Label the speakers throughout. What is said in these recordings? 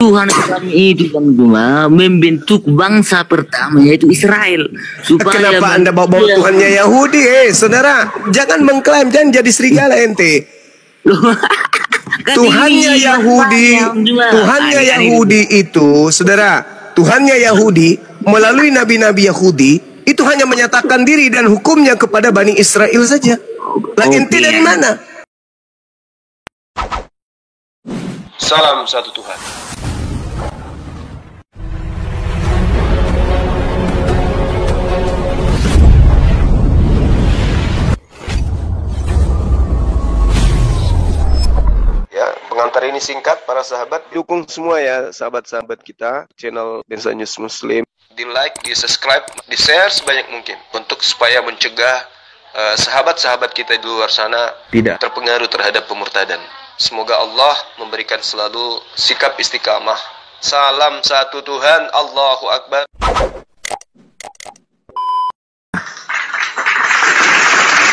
Speaker 1: Tuhan kami itu yang cuma membentuk bangsa pertama yaitu Israel. Supaya
Speaker 2: kenapa Anda bawa-bawa Tuhannya Yahudi? Saudara, jangan mengklaim, jangan jadi serigala ente. Tuhannya Yahudi, Tuhannya Yahudi itu, saudara, Tuhannya Yahudi melalui nabi-nabi Yahudi itu hanya menyatakan diri dan hukumnya kepada Bani Israel saja. Lah ente dari mana?
Speaker 3: Salam satu Tuhan. Ya, pengantar ini singkat para sahabat.
Speaker 2: Dukung semua ya sahabat-sahabat kita channel Densa News Muslim.
Speaker 3: Di like, di subscribe, di share sebanyak mungkin untuk supaya mencegah sahabat-sahabat kita di luar sana tidak terpengaruh terhadap pemurtadan. Semoga Allah memberikan selalu sikap istiqamah. Salam satu Tuhan, Allahu Akbar.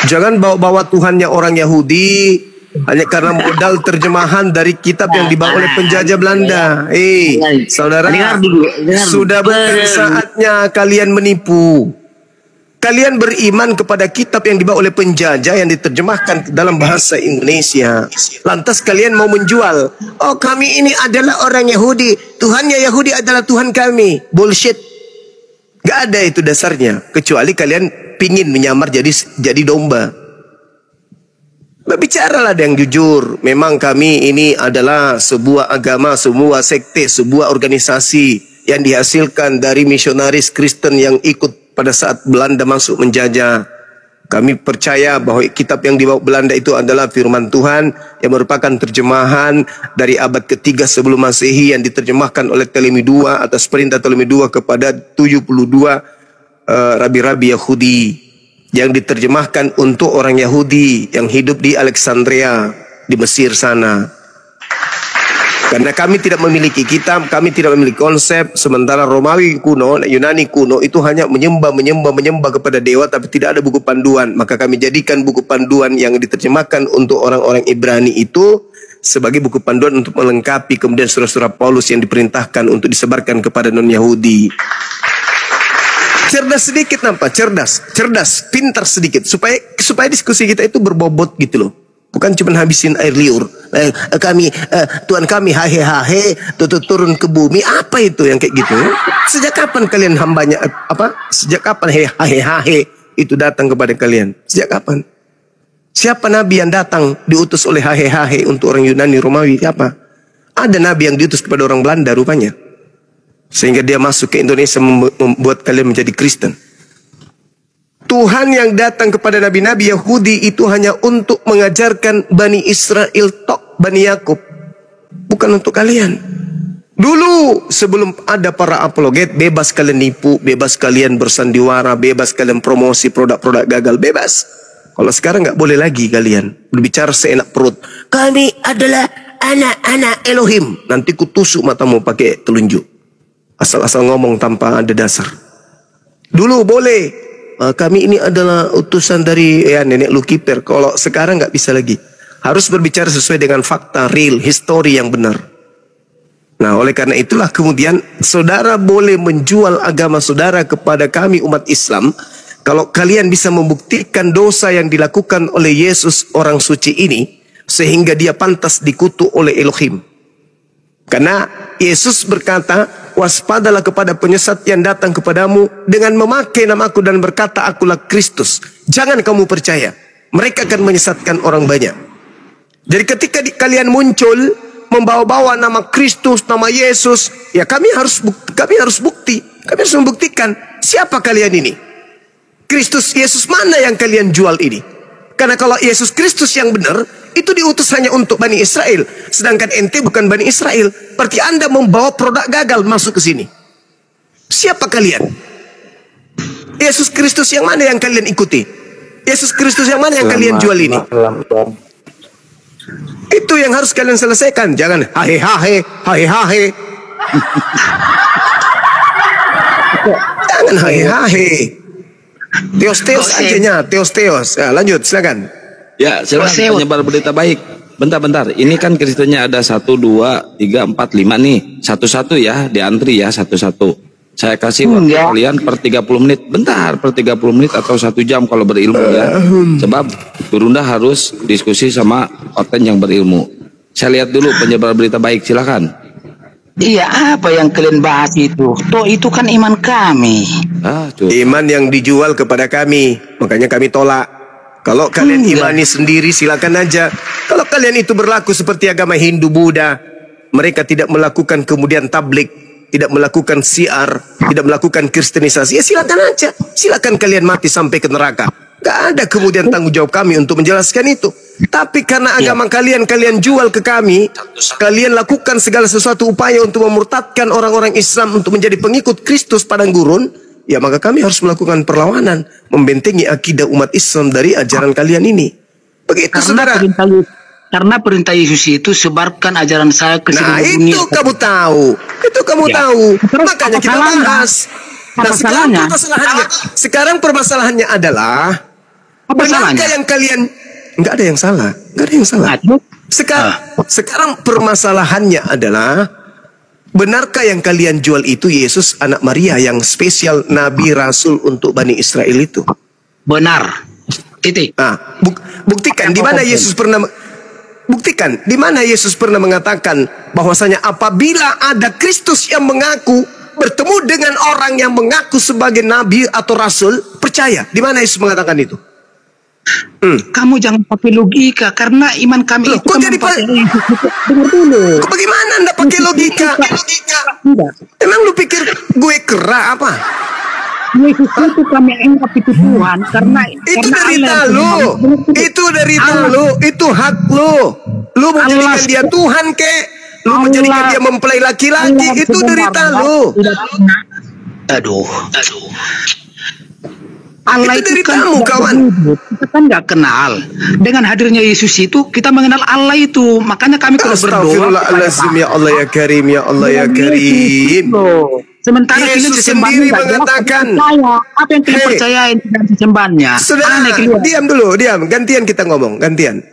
Speaker 2: Jangan bawa-bawa Tuhannya orang Yahudi hanya karena modal terjemahan dari kitab yang dibawa oleh penjajah Belanda. Saudara, sudah bukan saatnya kalian menipu. Kalian beriman kepada kitab yang dibawa oleh penjajah yang diterjemahkan dalam bahasa Indonesia. Lantas kalian mau menjual, oh kami ini adalah orang Yahudi, Tuhannya Yahudi adalah Tuhan kami. Bullshit. Gak ada itu dasarnya, kecuali kalian pingin menyamar jadi domba. Bicaralah yang jujur. Memang kami ini adalah sebuah agama, sebuah sekte, sebuah organisasi yang dihasilkan dari misionaris Kristen yang ikut pada saat Belanda masuk menjajah. Kami percaya bahwa kitab yang dibawa Belanda itu adalah firman Tuhan yang merupakan terjemahan dari abad ketiga sebelum Masehi yang diterjemahkan oleh Ptolemy II atas perintah Ptolemy II kepada 72 rabi-rabi Yahudi yang diterjemahkan untuk orang Yahudi yang hidup di Alexandria di Mesir sana. Karena kami tidak memiliki kitab, kami tidak memiliki konsep, sementara Romawi kuno, Yunani kuno itu hanya menyembah kepada dewa tapi tidak ada buku panduan. Maka kami jadikan buku panduan yang diterjemahkan untuk orang-orang Ibrani itu sebagai buku panduan untuk melengkapi kemudian surah-surah Paulus yang diperintahkan untuk disebarkan kepada non-Yahudi. Cerdas sedikit nampak, cerdas, pintar sedikit supaya diskusi kita itu berbobot gitu loh. Bukan cuma habisin air liur. Tuhan kami hahe turun ke bumi. Apa itu yang kayak gitu? Sejak kapan kalian hambanya apa? Sejak kapan hahe itu datang kepada kalian? Sejak kapan? Siapa nabi yang datang diutus oleh hahe untuk orang Yunani Romawi? Siapa? Ada nabi yang diutus kepada orang Belanda rupanya. Sehingga dia masuk ke Indonesia membuat kalian menjadi Kristen. Tuhan yang datang kepada nabi-nabi Yahudi itu hanya untuk mengajarkan Bani Israel Bani Yakub. Bukan untuk kalian. Dulu sebelum ada para apologet, bebas kalian nipu, bebas kalian bersandiwara, bebas kalian promosi produk-produk gagal, bebas. Kalau sekarang nggak boleh lagi kalian berbicara seenak perut. Kami adalah anak-anak Elohim. Nanti kutusuk matamu pakai telunjuk. Asal-asal ngomong tanpa ada dasar. Dulu boleh. Kami ini adalah utusan dari nenek Lucifer. Kalau sekarang nggak bisa lagi. Harus berbicara sesuai dengan fakta, real, history yang benar. Nah, oleh karena itulah kemudian saudara boleh menjual agama saudara kepada kami umat Islam. Kalau kalian bisa membuktikan dosa yang dilakukan oleh Yesus orang suci ini. Sehingga dia pantas dikutuk oleh Elohim. Karena Yesus berkata, waspadalah kepada penyesat yang datang kepadamu dengan memakai namaku dan berkata akulah Kristus. Jangan kamu percaya. Mereka akan menyesatkan orang banyak. Jadi ketika kalian muncul membawa-bawa nama Kristus, nama Yesus, ya kami harus bukti. Kami harus membuktikan siapa kalian ini. Kristus Yesus mana yang kalian jual ini? Karena kalau Yesus Kristus yang benar, itu diutus hanya untuk Bani Israel. Sedangkan ente bukan Bani Israel. Berarti Anda membawa produk gagal masuk ke sini. Siapa kalian? Yesus Kristus yang mana yang kalian ikuti? Yesus Kristus yang mana yang kalian jual ini? Itu yang harus kalian selesaikan. Jangan hahe. Jangan hahe. Teos ajanya, teos. Ya, lanjut, silakan.
Speaker 4: Ya, silakan penyebar berita baik. Bentar. Ini kan Kristennya ada 1, 2, 3, 4, 5 nih. Satu-satu ya, diantri ya, satu-satu. Saya kasih waktu kalian per 30 menit. Bentar, per 30 menit atau 1 jam kalau berilmu ya. Sebab Gurunda harus diskusi sama Oten yang berilmu. Saya lihat dulu penyebar berita baik, silakan.
Speaker 5: Iya, apa yang kalian bahas itu? Toh itu kan iman kami.
Speaker 2: Iman yang dijual kepada kami, makanya kami tolak. Kalau kalian imani sendiri silakan aja. Kalau kalian itu berlaku seperti agama Hindu, Buddha, mereka tidak melakukan kemudian tablik, tidak melakukan syiar, tidak melakukan kristenisasi, ya silakan aja. Silakan kalian mati sampai ke neraka. Gak ada kemudian tanggung jawab kami untuk menjelaskan itu. Tapi karena agama kalian jual ke kami, kalian lakukan segala sesuatu upaya untuk memurtadkan orang-orang Islam untuk menjadi pengikut Kristus padang gurun, ya maka kami harus melakukan perlawanan, membentengi akidah umat Islam dari ajaran kalian ini. Begitu, saudara.
Speaker 5: Karena perintah Yesus itu sebarkan ajaran saya ke seluruh dunia.
Speaker 2: Itu kamu tahu. Itu kamu tahu. Makanya kita bahas. Nah, sekarang permasalahannya adalah benarkah yang kalian... Enggak ada yang salah. Enggak ada yang salah. Sekarang permasalahannya adalah benarkah yang kalian jual itu Yesus anak Maria yang spesial Nabi Rasul untuk Bani Israel itu?
Speaker 5: Benar. Titik.
Speaker 2: Buktikan di mana Yesus pernah... Buktikan di mana Yesus pernah mengatakan bahwasanya apabila ada Kristus yang mengaku bertemu dengan orang yang mengaku sebagai nabi atau rasul, percaya. Di mana Yesus mengatakan itu?
Speaker 5: Kamu jangan pakai logika karena iman kami itu
Speaker 2: kok jadi
Speaker 5: dengar dulu.
Speaker 2: Bagaimana Anda pakai logika? Emang lu pikir gue kera apa?
Speaker 5: Yesus itu kami anggap itu Tuhan karena
Speaker 2: itu derita lu. Itu derita lu. Itu hak lu. Lu mau jadikan dia Tuhan kek? Lu mau jadikan dia mempelai laki-laki? Itu derita lu.
Speaker 5: Aduh. Allah itu
Speaker 2: deritamu, kawan.
Speaker 5: Kita kan nggak kenal. Dengan hadirnya Yesus itu kita mengenal Allah itu. Makanya kami kalau berdoa.
Speaker 2: Astagfirullahaladzim, ya Allah ya Karim, ya Allah ya Karim.
Speaker 5: Sementara
Speaker 2: Yesus sendiri mengatakan,
Speaker 5: apa yang kita percayain dengan sesembahannya?
Speaker 2: Saudara, diam dulu, diam. Gantian kita ngomong, gantian.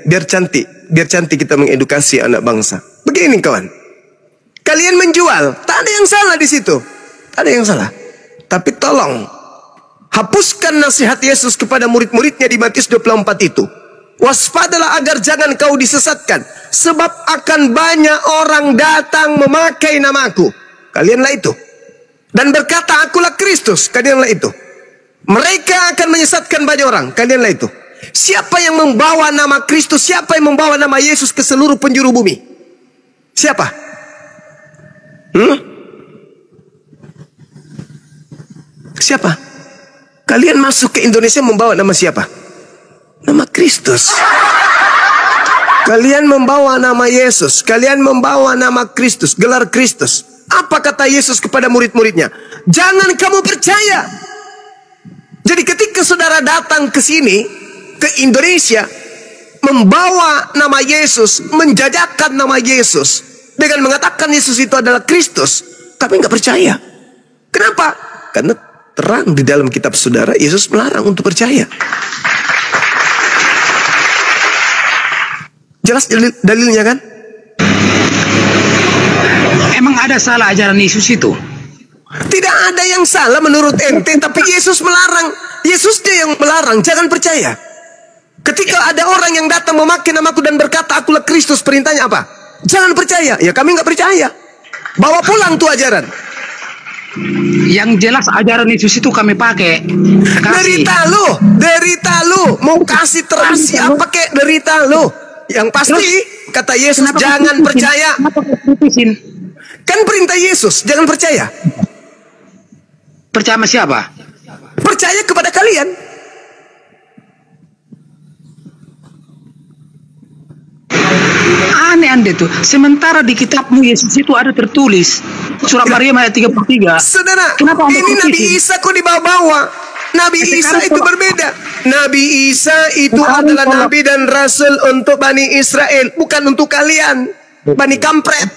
Speaker 2: Biar cantik kita mengedukasi anak bangsa. Begini kawan, kalian menjual, tak ada yang salah di situ, tak ada yang salah. Tapi tolong hapuskan nasihat Yesus kepada murid-muridnya di Matius 24 itu. Waspadalah agar jangan kau disesatkan, sebab akan banyak orang datang memakai namaku. Kalianlah itu. Dan berkata, akulah Kristus. Kalianlah itu. Mereka akan menyesatkan banyak orang. Kalianlah itu. Siapa yang membawa nama Kristus? Siapa yang membawa nama Yesus ke seluruh penjuru bumi? Siapa? Siapa? Kalian masuk ke Indonesia membawa nama siapa? Nama Kristus. Kalian membawa nama Yesus. Kalian membawa nama Kristus. Gelar Kristus. Apa kata Yesus kepada murid-muridnya? Jangan kamu percaya. Jadi ketika saudara datang ke sini, ke Indonesia, membawa nama Yesus, menjajakan nama Yesus, dengan mengatakan Yesus itu adalah Kristus, tapi nggak percaya. Kenapa? Karena terang di dalam kitab saudara, Yesus melarang untuk percaya. Jelas dalilnya kan?
Speaker 5: Emang ada salah ajaran Yesus itu?
Speaker 2: Tidak ada yang salah menurut ente, tapi Yesus melarang. Yesus dia yang melarang, jangan percaya. Ketika ada orang yang datang memakai namaku dan berkata akulah Kristus, perintahnya apa? Jangan percaya. Ya kami nggak percaya. Bawa pulang tuh ajaran.
Speaker 5: Yang jelas ajaran Yesus itu kami pakai.
Speaker 2: Derita lu. Mau kasih terasi apa kek derita lu? Yang pasti kata Yesus jangan percaya. Kan perintah Yesus, jangan percaya.
Speaker 5: Percaya sama siapa?
Speaker 2: Percaya kepada kalian.
Speaker 5: Aneh tuh. Sementara di kitabmu Yesus itu ada tertulis Surat Maryam ayat 33.
Speaker 2: Saudara, ini Nabi Isa kok dibawa-bawa? Nabi Isa itu berbeda. Nabi Isa itu adalah nabi dan rasul untuk Bani Israel, bukan untuk kalian, Bani kampret.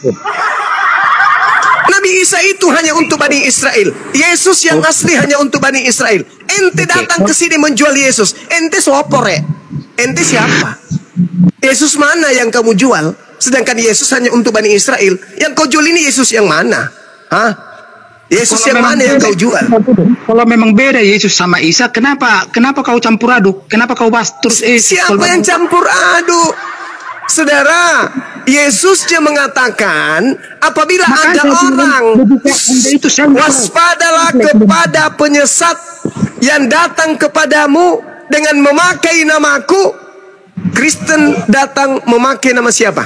Speaker 2: Nabi Isa itu hanya untuk Bani Israel. Yesus yang asli hanya untuk Bani Israel. Ente datang ke sini menjual Yesus. Ente siapa, Rek? Ente siapa? Yesus mana yang kamu jual? Sedangkan Yesus hanya untuk Bani Israel. Yang kau jual ini Yesus yang mana? Hah? Yesus yang mana yang kau jual?
Speaker 5: Kalau memang beda Yesus sama Isa, kenapa kau campur aduk? Kenapa kau bahas terus
Speaker 2: Siapa yang campur aduk? Saudara, Yesus yang mengatakan apabila ada orang, waspadalah kepada penyesat yang datang kepadamu dengan memakai namaku. Kristen datang memakai nama siapa?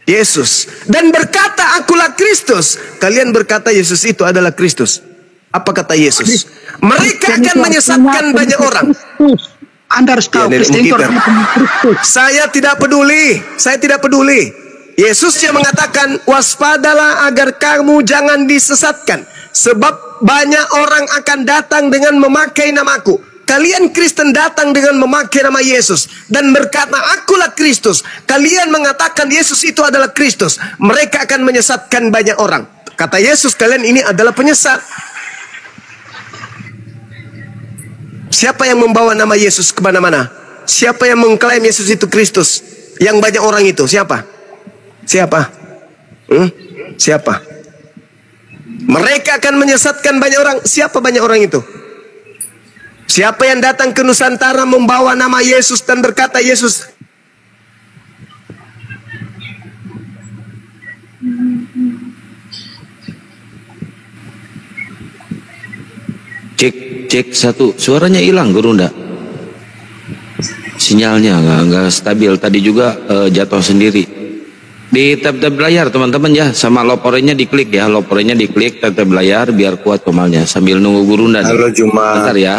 Speaker 2: Yesus. Dan berkata, akulah Kristus. Kalian berkata Yesus itu adalah Kristus. Apa kata Yesus? Mereka akan menyesatkan banyak orang.
Speaker 5: Anda harus tahu Kristen itu Kristus.
Speaker 2: Saya tidak peduli. Saya tidak peduli. Yesus yang mengatakan, waspadalah agar kamu jangan disesatkan. Sebab banyak orang akan datang dengan memakai namaku. Kalian Kristen datang dengan memakai nama Yesus dan berkata, akulah Kristus. Kalian mengatakan Yesus itu adalah Kristus. Mereka akan menyesatkan banyak orang. Kata Yesus, kalian ini adalah penyesat. Siapa yang membawa nama Yesus kemana-mana? Siapa yang mengklaim Yesus itu Kristus? Yang banyak orang itu, siapa? Siapa? Siapa? Mereka akan menyesatkan banyak orang. Siapa banyak orang itu? Siapa yang datang ke Nusantara membawa nama Yesus dan berkata Yesus?
Speaker 4: Cek satu, suaranya hilang guru ndak? Sinyalnya nggak stabil. Tadi juga jatuh sendiri. Di tab layar teman-teman ya, sama loporenya diklik ya, loporenya diklik tab layar biar kuat komalnya sambil nunggu guru ndak.
Speaker 6: Halo Juma.
Speaker 4: Bentar ya.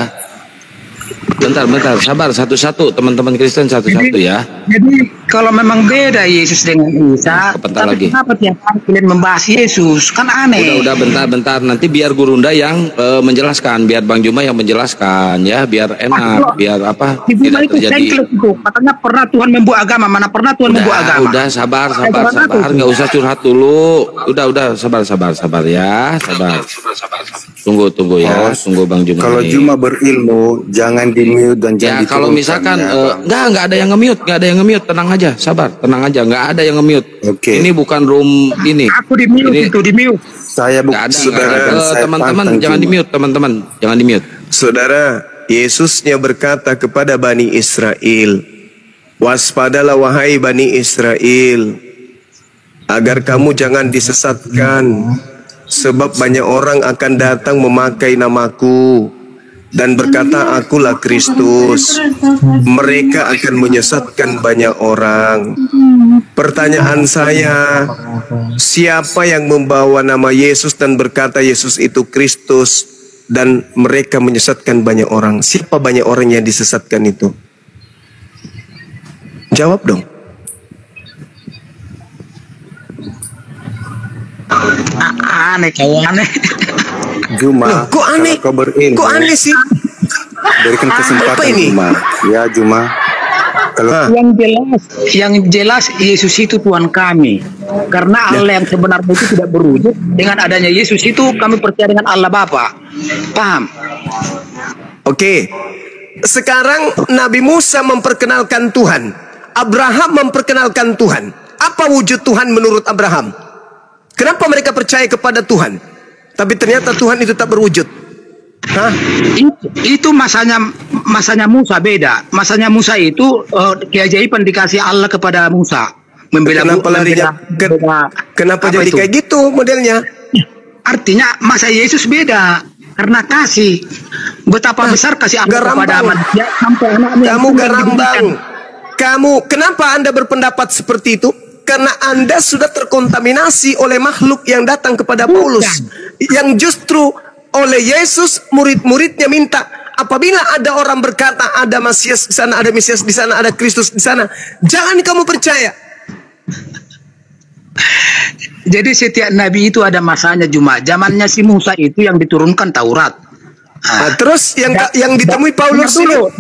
Speaker 4: Bentar, sabar satu-satu teman-teman Kristen satu-satu ya.
Speaker 5: Jadi kalau memang beda Yesus dengan Isa, tapi kenapa tiap hari kalian membahas Yesus? Kan aneh.
Speaker 4: Udah bentar. Nanti biar Gurunda yang menjelaskan, biar Bang Juma yang menjelaskan ya, biar enak, biar apa? Tidak terjadi.
Speaker 5: Katanya pernah Tuhan membuat agama, mana pernah Tuhan membuat agama?
Speaker 4: Udah sabar, nggak usah curhat dulu. Udah sabar ya, sabar. Tunggu ya, tunggu Bang Juma.
Speaker 6: Kalau Juma berilmu, jangan di-mute dan jangan
Speaker 4: ya, kalau misalkan nggak ada yang nge-mute, tenang aja, sabar, tenang aja, nggak ada yang nge-mute.
Speaker 6: Oke.
Speaker 4: Ini bukan room ini.
Speaker 5: Aku di-mute itu di-mute.
Speaker 6: Saya bukan
Speaker 4: teman-teman jangan di-mute, teman-teman jangan di-mute.
Speaker 2: Saudara, Yesusnya berkata kepada Bani Israel, waspadalah wahai Bani Israel, agar kamu jangan disesatkan. Sebab banyak orang akan datang memakai namaku dan berkata, akulah Kristus. Mereka akan menyesatkan banyak orang. Pertanyaan saya, siapa yang membawa nama Yesus dan berkata Yesus itu Kristus dan mereka menyesatkan banyak orang? Siapa banyak orang yang disesatkan itu? Jawab dong.
Speaker 5: Aneh.
Speaker 6: Juma.
Speaker 2: Kok aneh?
Speaker 6: Kau berilmu.
Speaker 2: Kok aneh sih?
Speaker 6: Berikan kesempatan
Speaker 2: apa ini?
Speaker 6: Juma. Ya Juma. Kalau
Speaker 5: yang jelas Yesus itu Tuhan kami. Karena Allah yang sebenarnya itu tidak berwujud. Dengan adanya Yesus itu kami percaya dengan Allah Bapa. Paham?
Speaker 2: Oke. Sekarang Nabi Musa memperkenalkan Tuhan. Abraham memperkenalkan Tuhan. Apa wujud Tuhan menurut Abraham? Kenapa mereka percaya kepada Tuhan? Tapi ternyata Tuhan itu tak berwujud. Hah?
Speaker 5: Itu masanya Musa beda. Masanya Musa itu keajaiban dikasih Allah kepada Musa.
Speaker 2: Kenapa jadi kayak gitu modelnya?
Speaker 5: Artinya masa Yesus beda. Karena kasih. Betapa besar kasih Allah kepada manusia sampai anaknya.
Speaker 2: Kamu garambang. Kenapa Anda berpendapat seperti itu? Karena Anda sudah terkontaminasi oleh makhluk yang datang kepada Paulus. Yang justru oleh Yesus murid-muridnya minta, apabila ada orang berkata ada Mesias di sana, ada Mesias di sana, ada Kristus di sana, jangan kamu percaya.
Speaker 5: Jadi setiap nabi itu ada masanya Juma. Zamannya si Musa itu yang diturunkan Taurat.
Speaker 2: Terus yang ditemui Paulus dulu.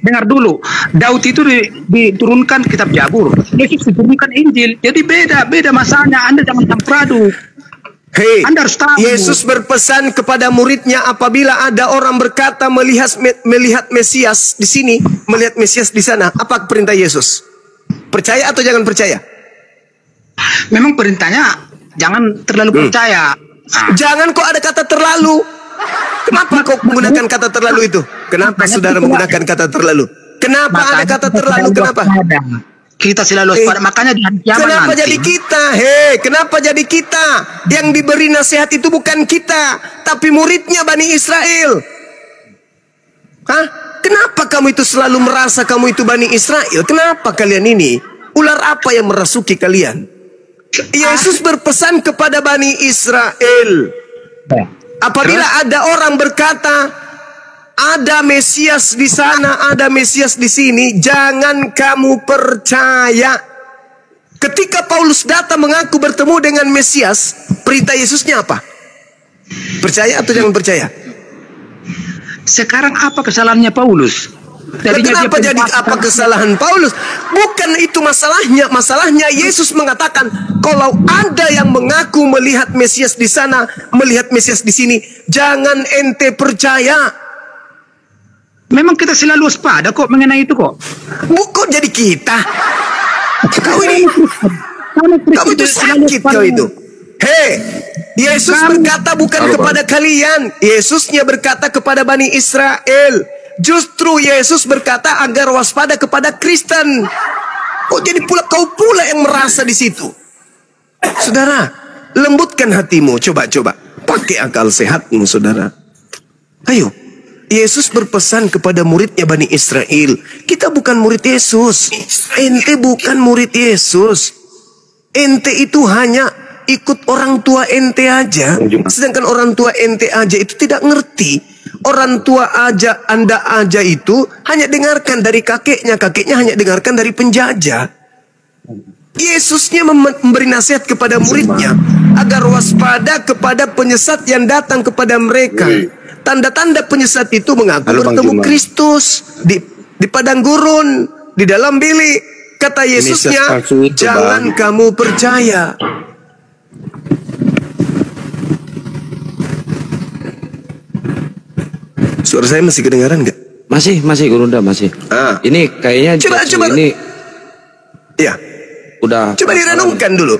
Speaker 5: Dengar dulu, Daud itu diturunkan kitab Jabur, Yesus diturunkan Injil. Jadi beda masanya. Anda jangan campur aduk.
Speaker 2: Hei,
Speaker 5: Anda harus tahu.
Speaker 2: Yesus berpesan kepada muridnya, apabila ada orang berkata melihat Mesias di sini, melihat Mesias di sana, apa perintah Yesus? Percaya atau jangan percaya?
Speaker 5: Memang perintahnya jangan terlalu percaya.
Speaker 2: Jangan kok ada kata terlalu. Kenapa kau menggunakan kata terlalu itu? Kenapa saudara menggunakan kata terlalu? Kenapa ada kata terlalu? Kenapa?
Speaker 5: Kita selalu waspada. Makanya di hari kiamat
Speaker 2: Kenapa
Speaker 5: nanti,
Speaker 2: jadi kita? Kenapa jadi kita? Yang diberi nasihat itu bukan kita, tapi muridnya Bani Israel. Hah? Kenapa kamu itu selalu merasa kamu itu Bani Israel? Kenapa kalian ini? Ular apa yang merasuki kalian? Yesus berpesan kepada Bani Israel. Apabila ada orang berkata, ada Mesias di sana, ada Mesias di sini, jangan kamu percaya. Ketika Paulus datang mengaku bertemu dengan Mesias, perintah Yesusnya apa? Percaya atau jangan percaya?
Speaker 5: sekarang apa kesalahannya Paulus?
Speaker 2: Kenapa jadi apa kesalahan Paulus? Bukan itu masalahnya. Masalahnya Yesus mengatakan, kalau ada yang mengaku melihat Mesias di sana, melihat Mesias di sini, jangan ente percaya.
Speaker 5: Memang kita selalu waspada kok mengenai itu kok.
Speaker 2: Bukan jadi kita. Kau ini, kamu itu sakit kau itu. Yesus berkata bukan kepada kalian. Yesusnya berkata kepada Bani Israel. Justru Yesus berkata agar waspada kepada Kristen. Kok jadi pula kau pula yang merasa di situ? Saudara, lembutkan hatimu. Coba pakai akal sehatmu, saudara. Ayo. Yesus berpesan kepada muridnya Bani Israel. Kita bukan murid Yesus. Ente bukan murid Yesus. Ente itu hanya ikut orang tua ente aja. Sedangkan orang tua ente aja itu tidak ngerti. Orang tua Anda aja itu hanya dengarkan dari kakeknya. Kakeknya hanya dengarkan dari penjajah. Yesusnya memberi nasihat kepada muridnya agar waspada kepada penyesat yang datang kepada mereka. Tanda-tanda penyesat itu mengaku bertemu Kristus di padang gurun, di dalam bilik. Kata Yesusnya, jangan kamu percaya. Suara saya masih kedengaran nggak?
Speaker 4: Masih Gurunda masih. Ini kayaknya
Speaker 2: coba
Speaker 4: ini
Speaker 2: ya.
Speaker 4: Udah.
Speaker 2: Coba direnungkan dulu.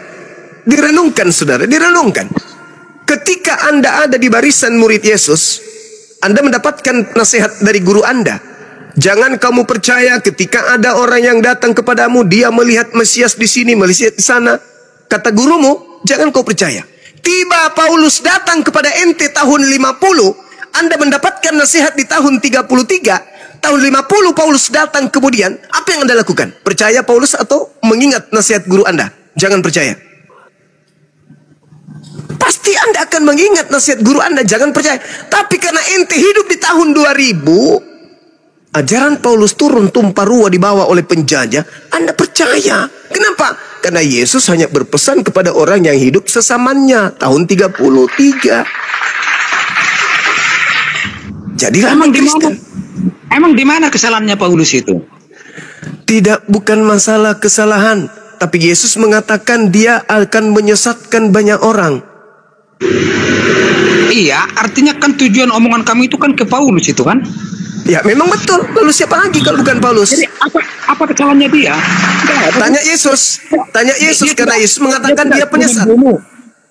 Speaker 2: Direnungkan saudara, direnungkan. Ketika Anda ada di barisan murid Yesus, Anda mendapatkan nasihat dari guru Anda. Jangan kamu percaya ketika ada orang yang datang kepadamu, dia melihat Mesias di sini, melihat di sana. Kata gurumu, jangan kau percaya. Tiba Paulus datang kepada ente tahun 50, Anda mendapatkan nasihat di tahun 33, tahun 50 Paulus datang kemudian, apa yang Anda lakukan? Percaya Paulus atau mengingat nasihat guru Anda? Jangan percaya. Pasti Anda akan mengingat nasihat guru Anda, jangan percaya. Tapi karena ente hidup di tahun 2000, ajaran Paulus turun tumpah ruah dibawa oleh penjajah, Anda percaya. Kenapa? Karena Yesus hanya berpesan kepada orang yang hidup sesamanya tahun 33. Jadilah Kristen.
Speaker 5: Emang di mana kesalahannya Paulus itu?
Speaker 2: Tidak, bukan masalah kesalahan, tapi Yesus mengatakan dia akan menyesatkan banyak orang.
Speaker 5: Iya, artinya kan tujuan omongan kami itu kan ke Paulus itu kan?
Speaker 2: Ya memang betul. Lalu siapa lagi kalau bukan Paulus?
Speaker 5: Jadi apa kesalahannya dia?
Speaker 2: Tanya Yesus. Tanya Yesus karena Yesus mengatakan dia penyesat.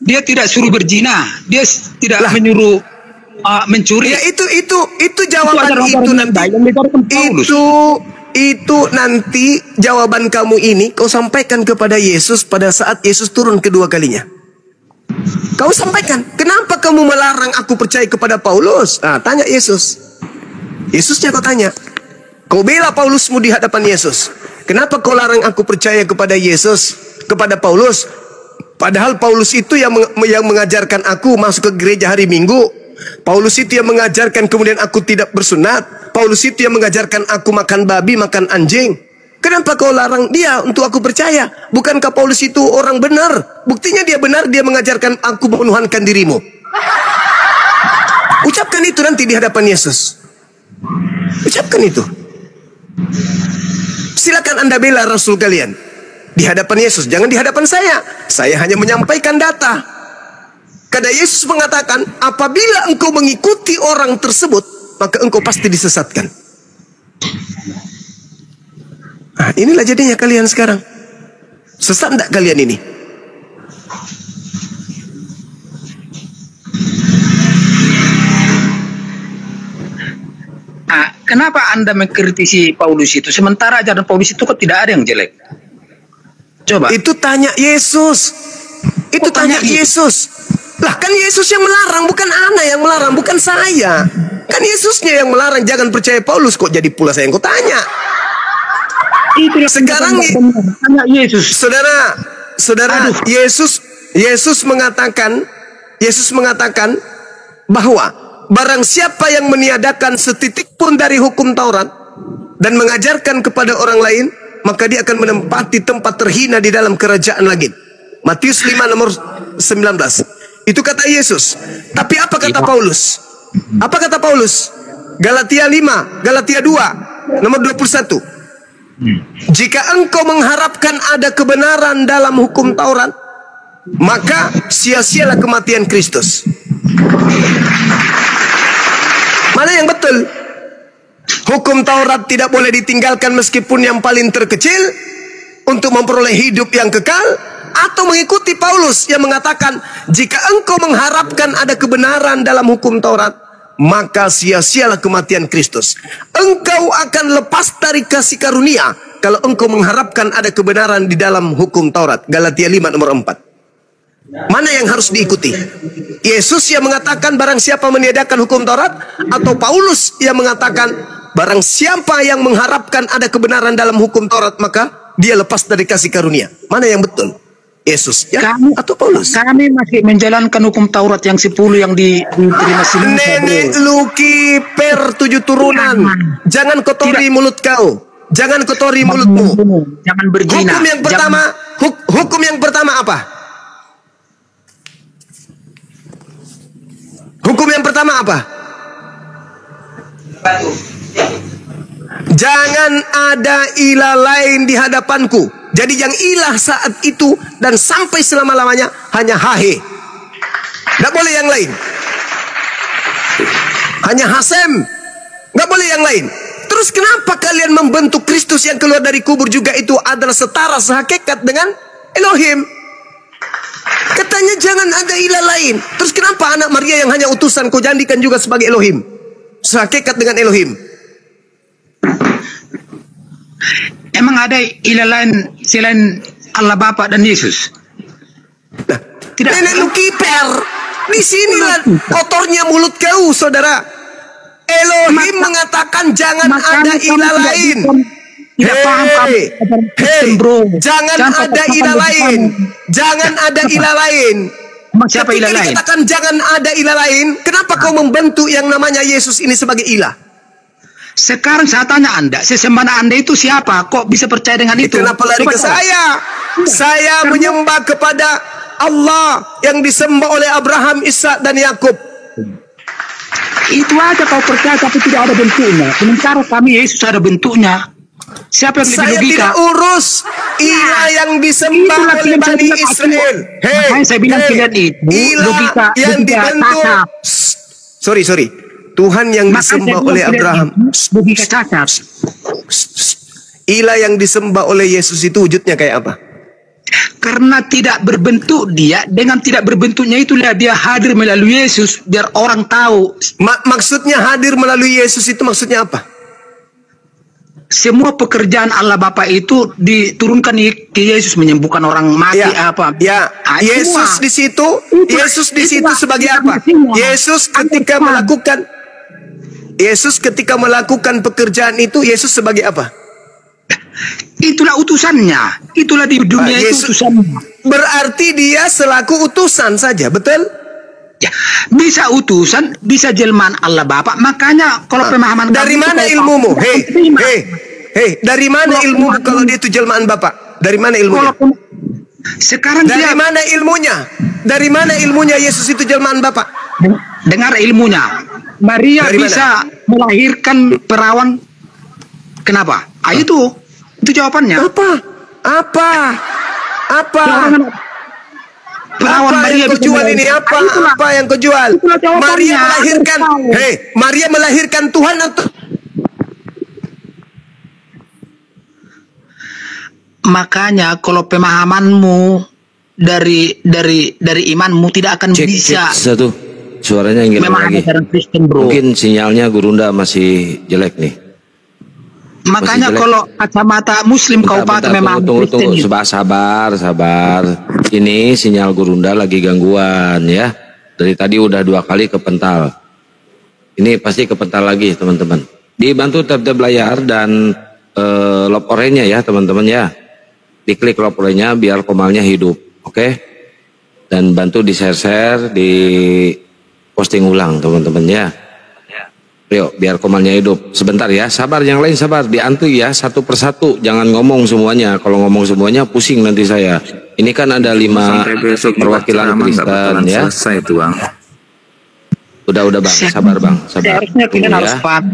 Speaker 5: Dia tidak suruh berzina. Dia tidak menyuruh mencuri.
Speaker 2: Ya itu jawaban itu nanti. Itu nanti jawaban kamu ini kau sampaikan kepada Yesus pada saat Yesus turun kedua kalinya. Kau sampaikan, kenapa kamu melarang aku percaya kepada Paulus? Tanya Yesus. Yesusnya kau tanya. Kau bela Paulusmu di hadapan Yesus. Kenapa kau larang aku percaya kepada Yesus, kepada Paulus? Padahal Paulus itu yang mengajarkan aku masuk ke gereja hari Minggu. Paulus itu yang mengajarkan kemudian aku tidak bersunat. Paulus itu yang mengajarkan aku makan babi, makan anjing. Kenapa kau larang dia untuk aku percaya? Bukankah Paulus itu orang benar? Buktinya dia benar, dia mengajarkan aku menuhankan dirimu. Ucapkan itu nanti di hadapan Yesus. Ucapkan itu. Silakan Anda bela Rasul kalian di hadapan Yesus, jangan di hadapan saya. Saya hanya menyampaikan data. Karena Yesus mengatakan, apabila engkau mengikuti orang tersebut, maka engkau pasti disesatkan. inilah jadinya kalian sekarang. Sesat enggak kalian ini?
Speaker 5: Nah, kenapa Anda mengkritisi Paulus itu? Sementara ajaran Paulus itu kok tidak ada yang jelek. Coba.
Speaker 2: Itu tanya Yesus. Itu tanya Yesus. Lah kan Yesus yang melarang, bukan Ana yang melarang, bukan saya. Kan Yesusnya yang melarang, jangan percaya Paulus, kok jadi pula saya yang kau tanya.
Speaker 5: Itulah
Speaker 2: Sekarang
Speaker 5: tanya Yesus.
Speaker 2: Saudara, Yesus mengatakan bahwa barang siapa yang meniadakan setitik pun dari hukum Taurat dan mengajarkan kepada orang lain, maka dia akan menempati tempat terhina di dalam kerajaan langit. Matius 5 nomor 19. Itu kata Yesus. Tapi apa kata Paulus? Apa kata Paulus? Galatia 5, Galatia 2 nomor 21. Jika engkau mengharapkan ada kebenaran dalam hukum Taurat, maka sia-sialah kematian Kristus. Mana yang betul? Hukum Taurat tidak boleh ditinggalkan meskipun yang paling terkecil untuk memperoleh hidup yang kekal, atau mengikuti Paulus yang mengatakan jika engkau mengharapkan ada kebenaran dalam hukum Taurat, maka sia-sialah kematian Kristus. Engkau akan lepas dari kasih karunia kalau engkau mengharapkan ada kebenaran di dalam hukum Taurat. Galatia 5 nomor 4. Mana yang harus diikuti? Yesus yang mengatakan barang siapa meniadakan hukum Taurat, atau Paulus yang mengatakan barang siapa yang mengharapkan ada kebenaran dalam hukum Taurat, maka dia lepas dari kasih karunia? Mana yang betul? Yesus ya? Atau Paulus?
Speaker 5: Kami masih menjalankan hukum Taurat yang 10 yang diterima Sinus.
Speaker 2: Nenek lu kiper 7 turunan. Jangan kotori mulut kau. Jangan kotori mulutmu.
Speaker 5: Jangan berzina.
Speaker 2: Hukum yang pertama apa? Hukum yang pertama apa? Jangan ada ilah lain di hadapanku. Jadi yang ilah saat itu dan sampai selama-lamanya hanya Hahe. Tidak boleh yang lain. Hanya Hasem. Tidak boleh yang lain. Terus kenapa kalian membentuk Kristus yang keluar dari kubur juga itu adalah setara sehakikat dengan Elohim? Katanya jangan ada ilah lain. Terus kenapa anak Maria yang hanya utusan kau jadikan juga sebagai Elohim? Sehakikat dengan Elohim.
Speaker 5: Emang ada ilah lain selain Allah Bapa dan Yesus?
Speaker 2: Nah,
Speaker 5: tidak.
Speaker 2: Nenek lu kiper. Di sinilah kotornya mulut kau, saudara. Elohim mengatakan jangan ada ilah lain.
Speaker 5: Tidak paham kamu. Bro.
Speaker 2: Jangan ada ilah lain. Jangan ada ilah lain.
Speaker 5: Siapa ilah lain?
Speaker 2: Dikatakan jangan ada ilah lain. Kenapa kau membentuk yang namanya Yesus ini sebagai ilah?
Speaker 5: Sekarang saya tanya Anda, sesembahan Anda itu siapa? Kok bisa percaya dengan itu?
Speaker 2: Kenapa lari ke saya? Saya menyembah kepada Allah yang disembah oleh Abraham, Ishak dan Yakub.
Speaker 5: Itu aja kau percaya tapi tidak ada bentuknya. Sementara kami Yesus ada bentuknya. Siapa yang lebih
Speaker 2: Saya
Speaker 5: logika?
Speaker 2: tidak urus ilah yang disembah oleh Bani Israel.
Speaker 5: Makanya saya bilang kalian itu
Speaker 2: ilah yang dibentuk. Sorry. Tuhan yang disembah oleh Abraham.
Speaker 5: Logika cacat.
Speaker 2: Ilah yang disembah oleh Yesus itu wujudnya kayak apa?
Speaker 5: Karena tidak berbentuk dia, dengan tidak berbentuknya itulah dia hadir melalui Yesus biar orang tahu.
Speaker 2: Maksudnya hadir melalui Yesus itu maksudnya apa?
Speaker 5: Semua pekerjaan Allah Bapa itu diturunkan ke Yesus, menyembuhkan orang mati apa?
Speaker 2: Ya, Yesus di situ, sebagai apa? Yesus ketika melakukan pekerjaan itu, Yesus sebagai apa?
Speaker 5: Itulah utusannya. Itulah di dunia itu utusannya.
Speaker 2: Berarti dia selaku utusan saja, betul?
Speaker 5: Ya, bisa utusan, bisa jelmaan Allah Bapa. Makanya kalau pemahaman
Speaker 2: dari mana ilmumu? Dari mana ilmumu kalau dia itu jelmaan Bapa? Dari mana ilmunya?
Speaker 5: Sekarang
Speaker 2: dari mana ilmunya? Dari mana ilmunya Yesus itu jelmaan Bapa?
Speaker 5: Dengar ilmunya. Maria bisa melahirkan perawan. Kenapa? Itu jawabannya.
Speaker 2: Apa?
Speaker 5: Perawan Maria
Speaker 2: yang kau jual ini apa? Apa yang kau jual? Maria melahirkan Tuhan atau
Speaker 5: makanya kalau pemahamanmu dari imanmu tidak akan bisa
Speaker 4: satu suaranya yang
Speaker 5: memahami
Speaker 4: lagi.
Speaker 5: ajaran Kristen, bro.
Speaker 4: Mungkin sinyalnya Gurunda masih jelek nih.
Speaker 5: Makanya
Speaker 4: jelek.
Speaker 5: kalau kacamata Muslim kau pakai memahami Kristen.
Speaker 4: Tunggu. Sabar. Ini sinyal Gurunda lagi gangguan ya. Dari tadi udah 2 kali kepental. Ini pasti kepental lagi teman-teman. Dibantu tab layar dan lock orange-nya ya teman-teman ya. Diklik lock orange-nya biar komalnya hidup. Oke. Dan bantu di share, di posting ulang teman-teman ya. Yuk biar komalnya hidup. Sebentar ya, sabar, yang lain sabar, diantui ya satu persatu, jangan ngomong semuanya. Kalau ngomong semuanya pusing nanti saya. Ini kan ada 5 perwakilan Kristen ya.
Speaker 1: Selesai itu, Bang.
Speaker 4: Udah Bang, sabar Bang, sabar.
Speaker 5: Seharusnya kalian harus
Speaker 4: Ya.
Speaker 5: paham.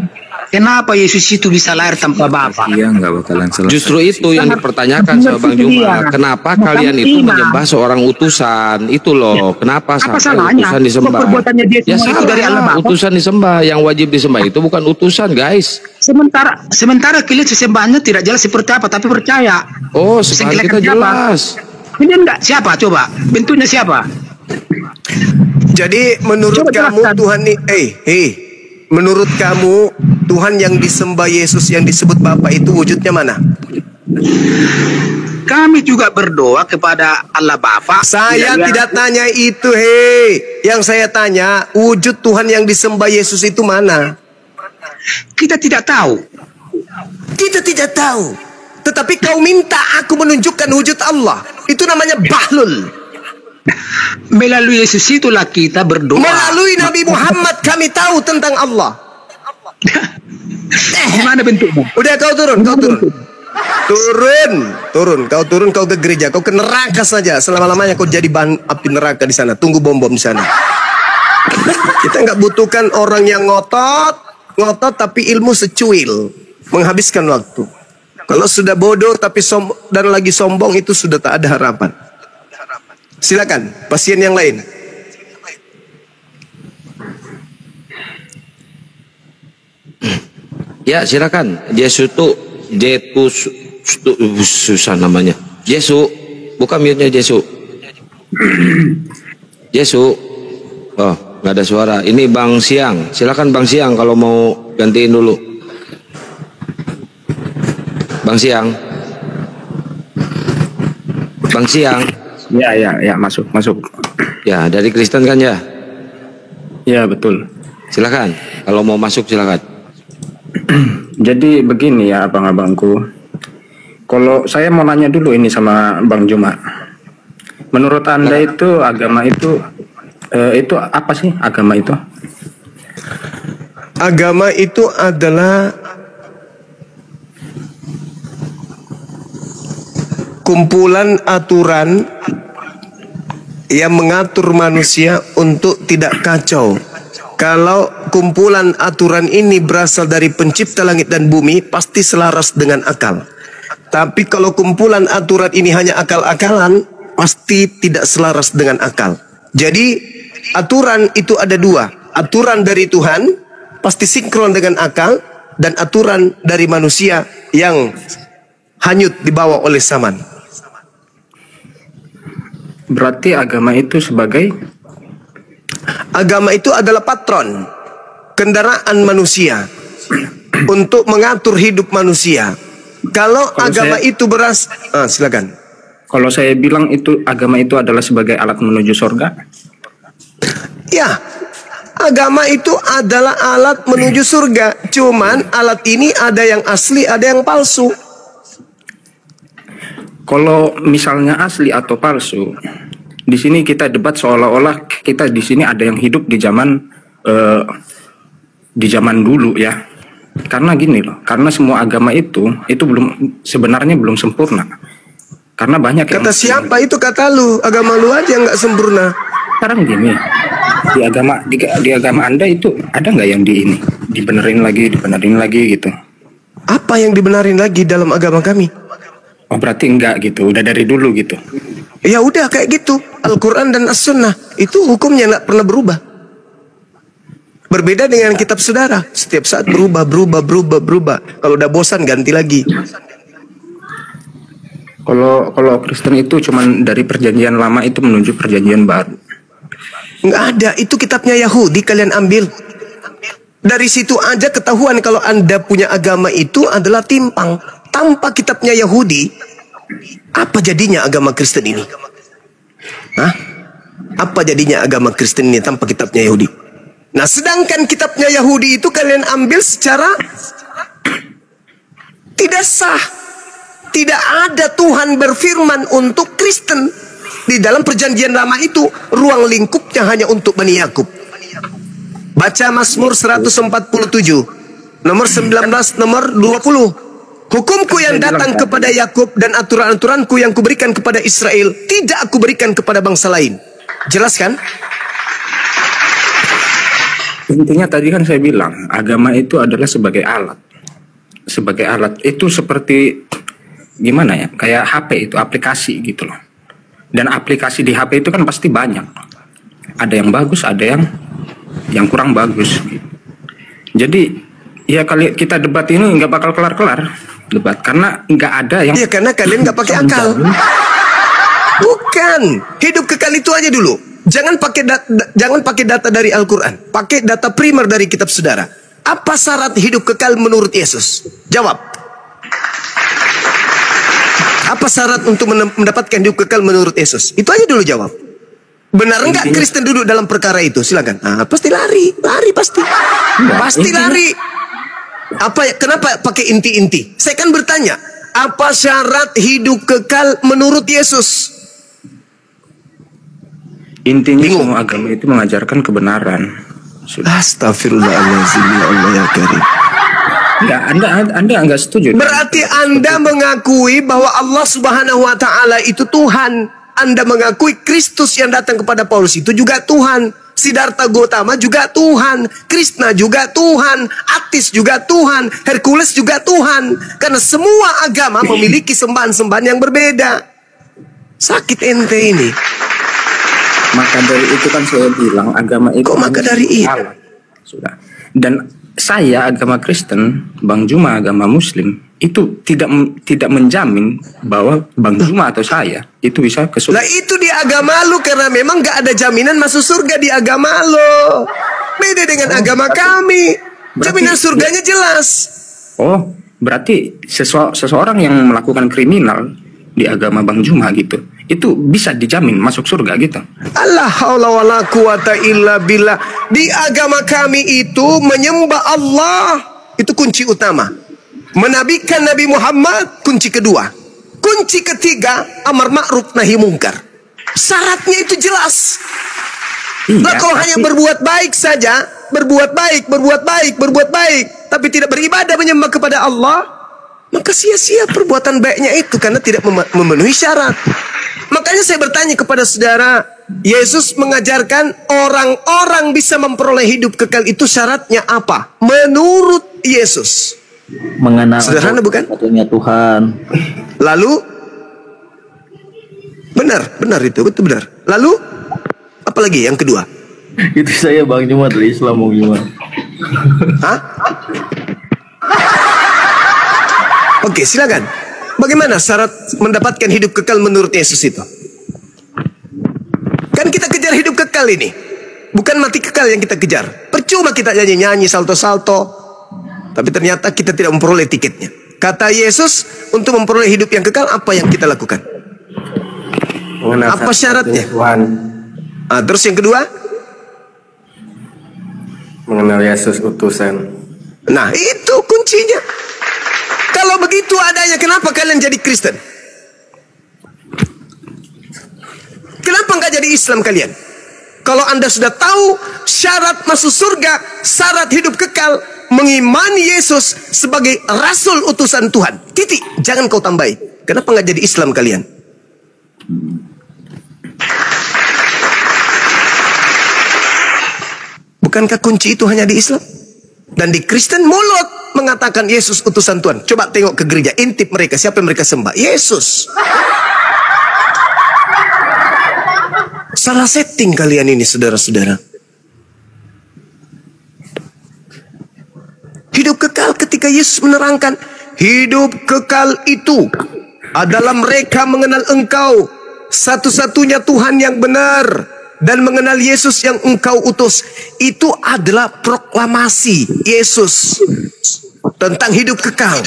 Speaker 5: Kenapa Yesus itu bisa lahir tanpa Bapa?
Speaker 1: Iya, nggak bakalan selesai.
Speaker 4: Justru itu yang dipertanyakan sama Bang Juma. Kenapa kalian itu menyembah seorang utusan? Itu loh. Kenapa
Speaker 5: Apa
Speaker 4: sampai
Speaker 5: salahnya?
Speaker 4: utusan disembah?
Speaker 5: Perbuatannya dia
Speaker 4: Ya
Speaker 5: semua itu dari Allah
Speaker 4: salah,
Speaker 5: Bapa.
Speaker 4: utusan disembah. Yang wajib disembah itu bukan utusan, guys.
Speaker 5: Sementara kalian sesembahnya tidak jelas seperti apa, tapi percaya.
Speaker 4: Oh, sembahan kita jelas.
Speaker 5: Ini enggak siapa? Coba bentuknya siapa?
Speaker 2: Jadi menurut
Speaker 5: Coba
Speaker 2: kamu
Speaker 5: jelaskan.
Speaker 2: Tuhan menurut kamu Tuhan yang disembah Yesus yang disebut Bapa itu wujudnya mana?
Speaker 5: Kami juga berdoa kepada Allah Bapa.
Speaker 2: Saya tidak tanya itu, Yang saya tanya, wujud Tuhan yang disembah Yesus itu mana?
Speaker 5: Kita tidak tahu.
Speaker 2: Kita tidak tahu. Tetapi kau minta aku menunjukkan wujud Allah. Itu namanya bahlul.
Speaker 5: Melalui Yesus itulah kita berdoa.
Speaker 2: Melalui Nabi Muhammad kami tahu tentang Allah.
Speaker 5: Gimana bentuknya?
Speaker 2: Udah kau turun. Kau turun, kau ke gereja, kau ke neraka saja. Selama-lamanya kau jadi bahan api neraka di sana. Tunggu bom-bom di sana. Kita nggak butuhkan orang yang ngotot tapi ilmu secuil, menghabiskan waktu. Kalau sudah bodoh tapi dan lagi sombong itu sudah tak ada harapan. Silakan, pasien yang lain.
Speaker 4: Ya silakan. Yesus susah namanya. Yesus, buka mute-nya Yesus. Yesus. Oh, nggak ada suara. Ini Bang Siang. Silakan Bang Siang kalau mau gantiin dulu. Bang Siang. Bang Siang.
Speaker 7: Ya, masuk.
Speaker 4: Ya, dari Kristen kan ya?
Speaker 7: Ya, betul.
Speaker 4: Silakan. Kalau mau masuk silakan.
Speaker 7: Jadi begini ya abang-abangku. Kalau saya mau nanya dulu ini sama Bang Juma. Menurut Anda itu agama itu apa sih agama itu?
Speaker 2: Agama itu adalah kumpulan aturan yang mengatur manusia untuk tidak kacau. Kalau kumpulan aturan ini berasal dari pencipta langit dan bumi, pasti selaras dengan akal. Tapi kalau kumpulan aturan ini hanya akal-akalan, pasti tidak selaras dengan akal. Jadi aturan itu ada 2. Aturan dari Tuhan pasti sinkron dengan akal, dan aturan dari manusia yang hanyut dibawa oleh zaman.
Speaker 7: Berarti agama itu sebagai
Speaker 2: Agama itu adalah patron, kendaraan manusia untuk mengatur hidup manusia. Kalau agama itu silakan.
Speaker 7: Kalau saya bilang itu agama itu adalah sebagai alat menuju surga.
Speaker 2: Ya, agama itu adalah alat menuju surga. Cuman alat ini ada yang asli, ada yang palsu.
Speaker 7: Kalau misalnya asli atau palsu, di sini kita debat seolah-olah kita di sini ada yang hidup di zaman dulu ya. Karena gini loh, karena semua agama itu sebenarnya belum sempurna. Karena banyak
Speaker 2: kata siapa itu kata lu, agama lu aja nggak sempurna.
Speaker 7: Sekarang gini, di agama Anda itu ada nggak yang dibenerin lagi gitu?
Speaker 2: Apa yang dibenarin lagi dalam agama kami?
Speaker 7: Oh berarti enggak gitu, udah dari dulu gitu.
Speaker 2: Ya udah kayak gitu. Al-Quran dan As-Sunnah itu hukumnya nggak pernah berubah. Berbeda dengan kitab saudara, setiap saat berubah. Kalau udah bosan ganti lagi.
Speaker 7: Kalau Kristen itu cuman dari perjanjian lama itu menuju perjanjian baru.
Speaker 2: Nggak ada, itu kitabnya Yahudi kalian ambil. Dari situ aja ketahuan kalau Anda punya agama itu adalah timpang. Tanpa kitabnya Yahudi, apa jadinya agama Kristen ini? Hah? Apa jadinya agama Kristen ini tanpa kitabnya Yahudi? Nah, sedangkan kitabnya Yahudi itu kalian ambil secara tidak sah. Tidak ada Tuhan berfirman untuk Kristen. Di dalam perjanjian lama itu, ruang lingkupnya hanya untuk Bani Yakub. Baca Mazmur 147, nomor 19, nomor 20. Hukumku yang datang kepada Yakub dan aturan-aturanku yang kuberikan kepada Israel, tidak aku berikan kepada bangsa lain. Jelas kan?
Speaker 7: Intinya tadi kan saya bilang, agama itu adalah sebagai alat. Sebagai alat itu seperti gimana ya? Kayak HP itu aplikasi gitu loh. Dan aplikasi di HP itu kan pasti banyak. Ada yang bagus, ada yang kurang bagus. Jadi ya kali kita debat ini nggak bakal kelar-kelar debat karena nggak ada yang.
Speaker 2: Iya, karena kalian nggak pakai akal. Bukan, hidup kekal itu aja dulu. Jangan pakai data dari Al-Quran. Pakai data primer dari kitab saudara. Apa syarat hidup kekal menurut Yesus? Jawab. Apa syarat untuk mendapatkan hidup kekal menurut Yesus? Itu aja dulu jawab. Benar enggak Kristen duduk dalam perkara itu? Silakan. Pasti lari pasti. Pasti lari. Kenapa pakai inti-inti? Saya kan bertanya, apa syarat hidup kekal menurut Yesus?
Speaker 7: Intinya semua agama itu mengajarkan kebenaran.
Speaker 2: Astagfirullahaladzim, ya Allah ya Karim.
Speaker 7: Enggak, Anda enggak setuju.
Speaker 2: Berarti Anda mengakui bahwa Allah Subhanahu wa taala itu Tuhan. Anda mengakui Kristus yang datang kepada Paulus itu juga Tuhan. Siddhartha Gautama juga Tuhan. Krishna juga Tuhan. Atis juga Tuhan. Hercules juga Tuhan. Karena semua agama memiliki sembahan-sembahan yang berbeda. Sakit ente ini.
Speaker 7: Maka dari itu kan saya bilang agama itu.
Speaker 2: Kok maka dari itu?
Speaker 7: Sudah. Dan saya agama Kristen, Bang Juma agama Muslim, itu tidak menjamin bahwa Bang Juma atau saya itu bisa ke surga.
Speaker 2: Lah itu di agama lu, karena memang gak ada jaminan masuk surga di agama lu. Beda dengan agama kami. Jaminan surganya jelas.
Speaker 7: Oh, berarti seseorang yang melakukan kriminal di agama Bang Juma gitu, itu bisa dijamin masuk surga gitu.
Speaker 2: Allah haula wala quwata illa billah. Di agama kami itu menyembah Allah itu kunci utama. Menabikan Nabi Muhammad kunci kedua. Kunci ketiga amar ma'ruf nahi mungkar. Syaratnya itu jelas. Nah, kalau hanya berbuat baik saja, berbuat baik, tapi tidak beribadah menyembah kepada Allah, maka sia-sia perbuatan baiknya itu karena tidak memenuhi syarat. Makanya saya bertanya kepada saudara, Yesus mengajarkan orang-orang bisa memperoleh hidup kekal itu syaratnya apa? Menurut Yesus.
Speaker 1: Mengenal
Speaker 2: sederhana bukan?
Speaker 1: Satunya Tuhan.
Speaker 2: Lalu benar itu, betul benar. Lalu apalagi yang kedua?
Speaker 1: Itu saya Bang Juma dari Islam Bang Juma.
Speaker 2: Hah? Oke, silakan. Bagaimana syarat mendapatkan hidup kekal menurut Yesus itu? Kan kita kejar hidup kekal ini. Bukan mati kekal yang kita kejar. Percuma kita nyanyi-nyanyi, salto-salto, tapi ternyata kita tidak memperoleh tiketnya. Kata Yesus, untuk memperoleh hidup yang kekal, apa yang kita lakukan? Apa syaratnya?
Speaker 6: Tuhan.
Speaker 2: Terus yang kedua?
Speaker 6: Mengenal Yesus utusan.
Speaker 2: Nah, itu kuncinya. Kalau begitu adanya, kenapa kalian jadi Kristen? Kenapa nggak jadi Islam kalian? Kalau Anda sudah tahu syarat masuk surga, syarat hidup kekal, mengimani Yesus sebagai Rasul utusan Tuhan. Titik, jangan kau tambahi. Kenapa nggak jadi Islam kalian? Bukankah kunci itu hanya di Islam? Dan di Kristen mulut mengatakan Yesus utusan Tuhan. Coba tengok ke gereja, intip mereka, siapa yang mereka sembah? Yesus. Salah setting kalian ini, saudara-saudara. Hidup kekal ketika Yesus menerangkan hidup kekal itu adalah mereka mengenal Engkau satu-satunya Tuhan yang benar dan mengenal Yesus yang Engkau utus. Itu adalah proklamasi Yesus tentang hidup kekal.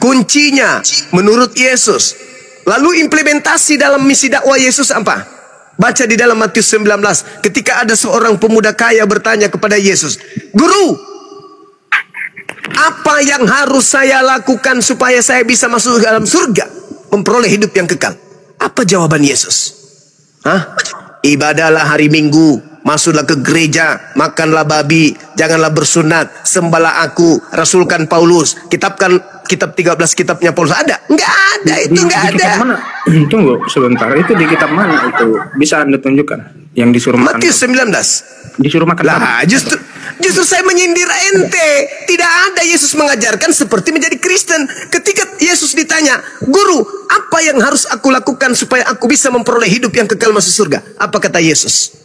Speaker 2: Kuncinya menurut Yesus. Lalu implementasi dalam misi dakwah Yesus apa? Baca di dalam Matius 19. Ketika ada seorang pemuda kaya bertanya kepada Yesus, "Guru, apa yang harus saya lakukan supaya saya bisa masuk ke dalam surga, memperoleh hidup yang kekal?" Apa jawaban Yesus? Ibadahlah hari Minggu, masuklah ke gereja, makanlah babi, janganlah bersunat, sembahlah aku, rasulkan Paulus, kitab 13 kitabnya Paulus. Ada? Enggak ada, itu enggak ada.
Speaker 7: Kitab mana? Tunggu sebentar, itu di kitab mana itu? Bisa Anda tunjukkan yang disuruh makan?
Speaker 2: Matius 19.
Speaker 7: Disuruh makan
Speaker 2: Lah, justru saya menyindir ente. Tidak ada Yesus mengajarkan seperti menjadi Kristen. Ketika Yesus ditanya, "Guru, apa yang harus aku lakukan supaya aku bisa memperoleh hidup yang kekal masuk surga?" Apa kata Yesus?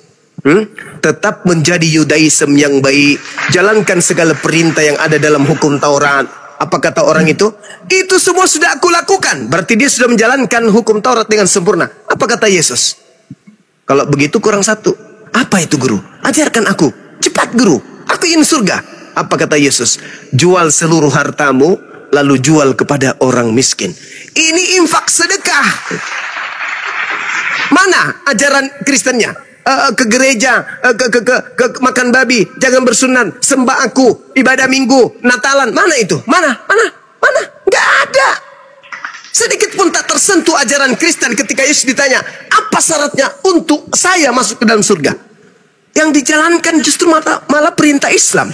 Speaker 2: Tetap menjadi Yudaism yang baik, jalankan segala perintah yang ada dalam hukum Taurat. Apa kata orang itu? Itu semua sudah aku lakukan. Berarti dia sudah menjalankan hukum Taurat dengan sempurna. Apa kata Yesus? Kalau begitu kurang satu. Apa itu, Guru? Ajarkan aku. Cepat, Guru. Aku ingin surga. Apa kata Yesus? Jual seluruh hartamu, lalu jual kepada orang miskin. Ini infak sedekah. Mana ajaran Kristennya? Ke gereja, ke makan babi, jangan bersunan, sembah aku, ibadah Minggu, Natalan. Mana itu? Mana? Nggak ada. Sedikit pun tak tersentuh ajaran Kristen ketika Yesus ditanya, apa syaratnya untuk saya masuk ke dalam surga? Yang dijalankan justru malah perintah Islam.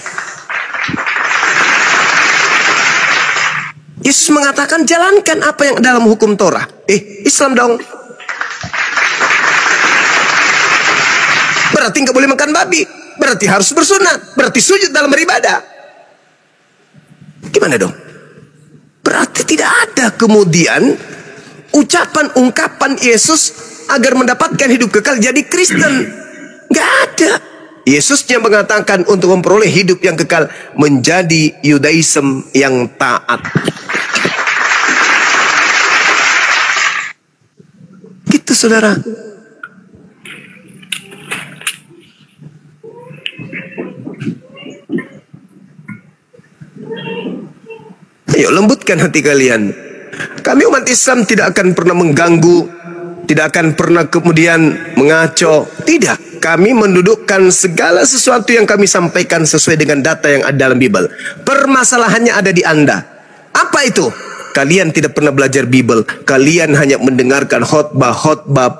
Speaker 2: Yesus mengatakan jalankan apa yang dalam hukum Torah. Islam dong. Berarti nggak boleh makan babi. Berarti harus bersunat. Berarti sujud dalam beribadah. Gimana dong? Berarti tidak ada kemudian ungkapan Yesus agar mendapatkan hidup kekal jadi Kristen. Nggak ada. Yesusnya mengatakan untuk memperoleh hidup yang kekal menjadi Yudaism yang taat. Gitu saudara. Ayo lembutkan hati kalian. Kami umat Islam tidak akan pernah mengganggu, tidak akan pernah kemudian mengaco. Tidak, kami mendudukkan segala sesuatu yang kami sampaikan sesuai dengan data yang ada dalam Bible. Permasalahannya ada di Anda. Apa itu? Kalian tidak pernah belajar Bible. Kalian hanya mendengarkan khotbah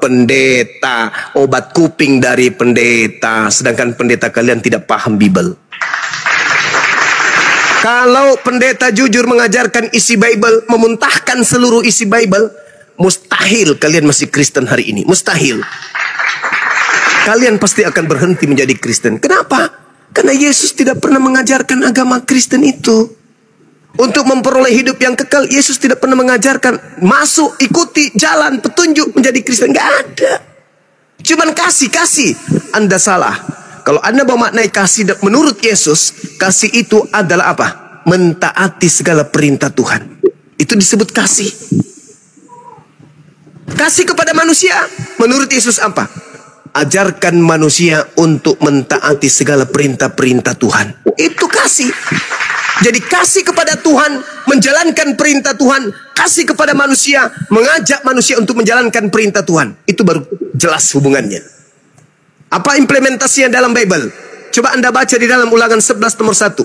Speaker 2: pendeta, obat kuping dari pendeta, sedangkan pendeta kalian tidak paham Bible. Kalau pendeta jujur mengajarkan isi Bible, memuntahkan seluruh isi Bible, mustahil kalian masih Kristen hari ini. Mustahil. Kalian pasti akan berhenti menjadi Kristen. Kenapa? Karena Yesus tidak pernah mengajarkan agama Kristen itu. Untuk memperoleh hidup yang kekal, Yesus tidak pernah mengajarkan masuk, ikuti, jalan, petunjuk menjadi Kristen. Gak ada. Cuman kasih. Anda salah. Kalau Anda memaknai kasih menurut Yesus, kasih itu adalah apa? Mentaati segala perintah Tuhan. Itu disebut kasih. Kasih kepada manusia, menurut Yesus apa? Ajarkan manusia untuk mentaati segala perintah-perintah Tuhan. Itu kasih. Jadi kasih kepada Tuhan, menjalankan perintah Tuhan. Kasih kepada manusia, mengajak manusia untuk menjalankan perintah Tuhan. Itu baru jelas hubungannya. Apa implementasinya dalam Bible? Coba Anda baca di dalam Ulangan 11 nomor 1.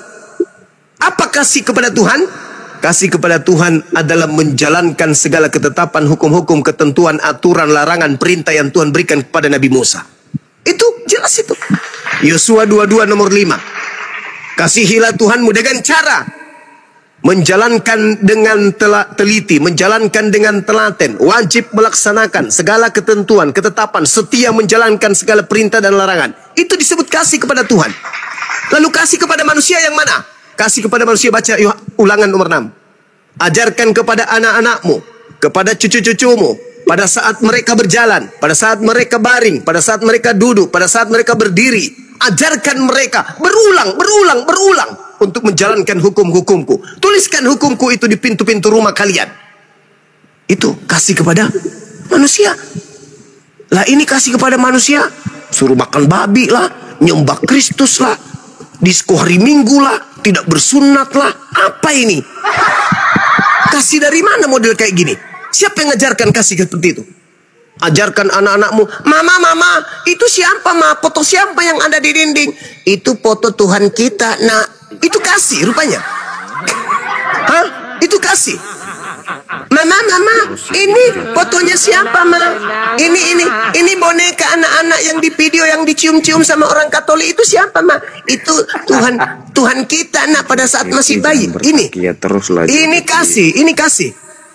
Speaker 2: Apa kasih kepada Tuhan? Kasih kepada Tuhan adalah menjalankan segala ketetapan, hukum-hukum, ketentuan, aturan, larangan, perintah yang Tuhan berikan kepada Nabi Musa. Itu jelas itu. Yosua 22 nomor 5. Kasihilah Tuhanmu dengan cara menjalankan dengan teliti, menjalankan dengan telaten, wajib melaksanakan segala ketentuan, ketetapan, setia menjalankan segala perintah dan larangan. Itu disebut kasih kepada Tuhan. Lalu kasih kepada manusia yang mana? Kasih kepada manusia, baca Ulangan nomor 6. Ajarkan kepada anak-anakmu, kepada cucu-cucumu, pada saat mereka berjalan, pada saat mereka baring, pada saat mereka duduk, pada saat mereka berdiri. Ajarkan mereka berulang untuk menjalankan hukum-hukumku. Tuliskan hukumku itu di pintu-pintu rumah kalian. Itu kasih kepada manusia. Lah ini kasih kepada manusia, suruh makan babi lah, nyembah Kristus lah, disko hari Minggu lah, tidak bersunat lah. Apa ini? Kasih dari mana model kayak gini? Siapa yang ngajarkan kasih seperti itu? Ajarkan anak-anakmu, mama, itu siapa ma? Foto siapa yang ada di dinding? Itu foto Tuhan kita, nak. Itu kasih rupanya. Hah? Itu kasih. Mama, ini fotonya siapa ma? Ini boneka anak-anak yang di video yang dicium-cium sama orang Katolik itu siapa ma? Itu Tuhan kita nak pada saat masih bayi.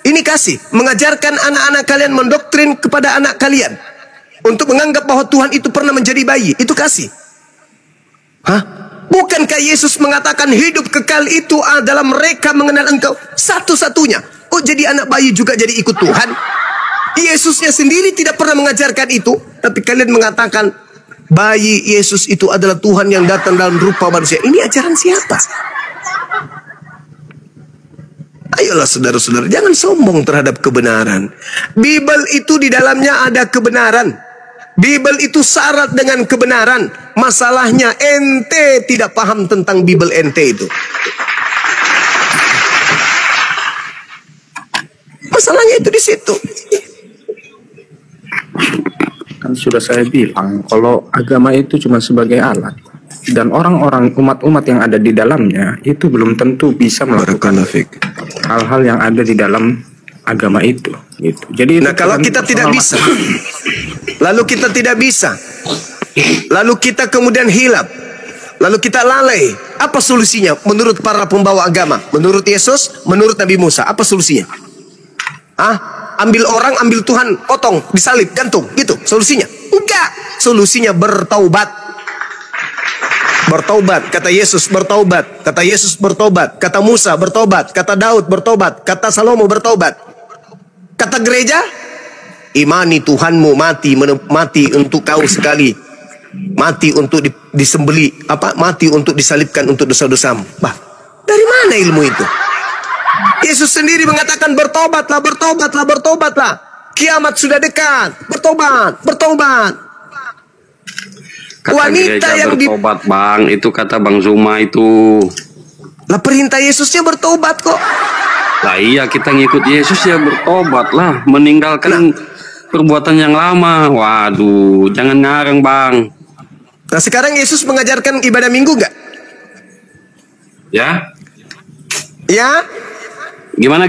Speaker 2: Ini kasih. Mengajarkan anak-anak kalian, mendoktrin kepada anak kalian untuk menganggap bahwa Tuhan itu pernah menjadi bayi. Itu kasih. Hah? Bukankah Yesus mengatakan hidup kekal itu adalah mereka mengenal Engkau satu-satunya? Oh, jadi anak bayi juga jadi ikut Tuhan? Yesusnya sendiri tidak pernah mengajarkan itu, tapi kalian mengatakan bayi Yesus itu adalah Tuhan yang datang dalam rupa manusia. Ini ajaran siapa? Ayolah saudara-saudara, jangan sombong terhadap kebenaran. Bible itu di dalamnya ada kebenaran. Bible itu syarat dengan kebenaran. Masalahnya ente tidak paham tentang Bible ente itu. Masalahnya itu di situ.
Speaker 7: Kan sudah saya bilang kalau agama itu cuma sebagai alat, dan orang-orang umat-umat yang ada di dalamnya itu belum tentu bisa melakukan hal-hal yang ada di dalam agama itu gitu. Jadi
Speaker 2: nah, kalau kita tidak bisa, lalu kita tidak bisa, lalu kita kemudian hilap, lalu kita lalai, apa solusinya menurut para pembawa agama? Menurut Yesus, menurut Nabi Musa, apa solusinya? Ambil orang, ambil Tuhan, potong, disalib, gantung, gitu solusinya? Enggak, solusinya bertaubat. Bertobat, kata Yesus bertobat, kata Yesus bertobat, kata Musa bertobat, kata Daud bertobat, kata Salomo bertobat. Kata gereja, imani Tuhanmu, mati untuk kau sekali, mati untuk disembeli, mati untuk disalibkan untuk dosa-dosamu. Bah, dari mana ilmu itu? Yesus sendiri mengatakan bertobatlah. Kiamat sudah dekat. Bertobat.
Speaker 8: Kata wanita yang bertobat, Bang. Itu kata Bang Zuma itu.
Speaker 2: Lah perintah Yesusnya bertobat kok.
Speaker 8: Lah iya, kita ngikut Yesus ya bertobat lah. Meninggalkan perbuatan yang lama. Waduh, jangan ngarang, Bang.
Speaker 2: Nah sekarang Yesus mengajarkan ibadah minggu nggak?
Speaker 8: Ya? Gimana?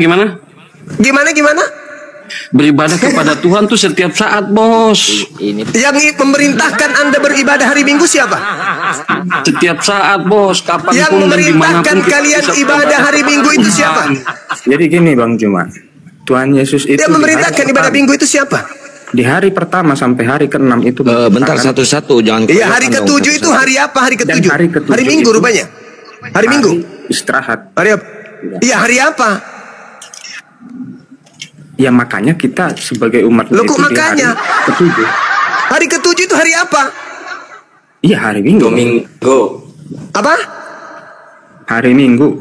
Speaker 8: Beribadah kepada Tuhan tuh setiap saat, bos.
Speaker 2: Yang memerintahkan Anda beribadah hari Minggu siapa?
Speaker 8: Setiap saat, bos. Kapanpun
Speaker 2: yang memerintahkan kalian ibadah hari Minggu itu siapa?
Speaker 7: Jadi gini Bang Juma, Tuhan Yesus itu
Speaker 2: yang memerintahkan ibadah Minggu itu siapa?
Speaker 7: Di hari pertama sampai hari ke-6 itu
Speaker 4: bentar satu-satu, jangan.
Speaker 2: Iya, hari ke-7 itu hari apa? Hari ke-7. Hari Minggu rupanya. Hari Minggu.
Speaker 7: Istirahat.
Speaker 2: Hari apa? Iya, hari apa?
Speaker 7: Ya makanya kita sebagai umat
Speaker 2: Loh kok makanya? Hari ke-7 itu hari apa?
Speaker 7: Iya, hari Minggu.
Speaker 2: Apa?
Speaker 7: Hari Minggu.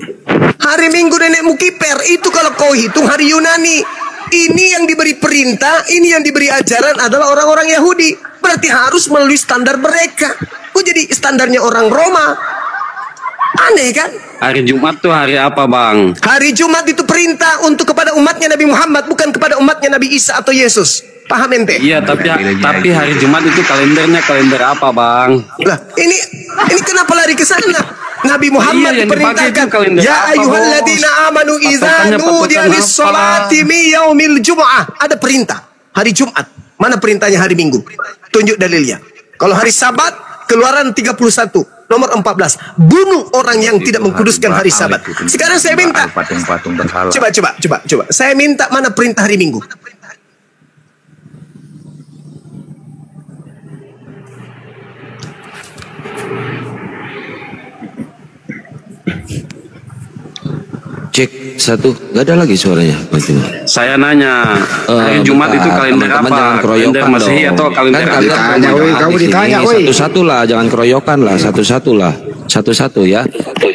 Speaker 2: Hari Minggu nenekmu kiper. Itu kalau kau hitung hari Yunani. Ini yang diberi perintah, ini yang diberi ajaran adalah orang-orang Yahudi. Berarti harus melalui standar mereka. Kok jadi standarnya orang Roma? Aneh kan?
Speaker 8: Hari Jumat tuh hari apa, Bang?
Speaker 2: Hari Jumat itu perintah untuk kepada umatnya Nabi Muhammad, bukan kepada umatnya Nabi Isa atau Yesus. Paham ente?
Speaker 8: Iya, tapi hari Jumat itu kalendernya kalender apa, Bang?
Speaker 2: Lah, ini kenapa lari ke sana? Nabi Muhammad diperintahkan, ya ayyuhalladzina amanu idza nudiya lis-sholati min yaumil jumu'ah. Ada perintah hari Jumat. Mana perintahnya hari Minggu? Tunjuk dalilnya. Kalau hari Sabat, Keluaran 31 nomor 14, bunuh orang yang tidak mengkuduskan hari Sabat. Sekarang saya minta, coba. Saya minta mana perintah hari Minggu?
Speaker 4: Cek satu, gak ada lagi suaranya.
Speaker 8: Saya nanya, hari Jumat itu kalender apa? Kalender Masehi atau kalender
Speaker 4: Kamu ditanya, satu-satu lah, jangan keroyokan lah, satu-satu ya.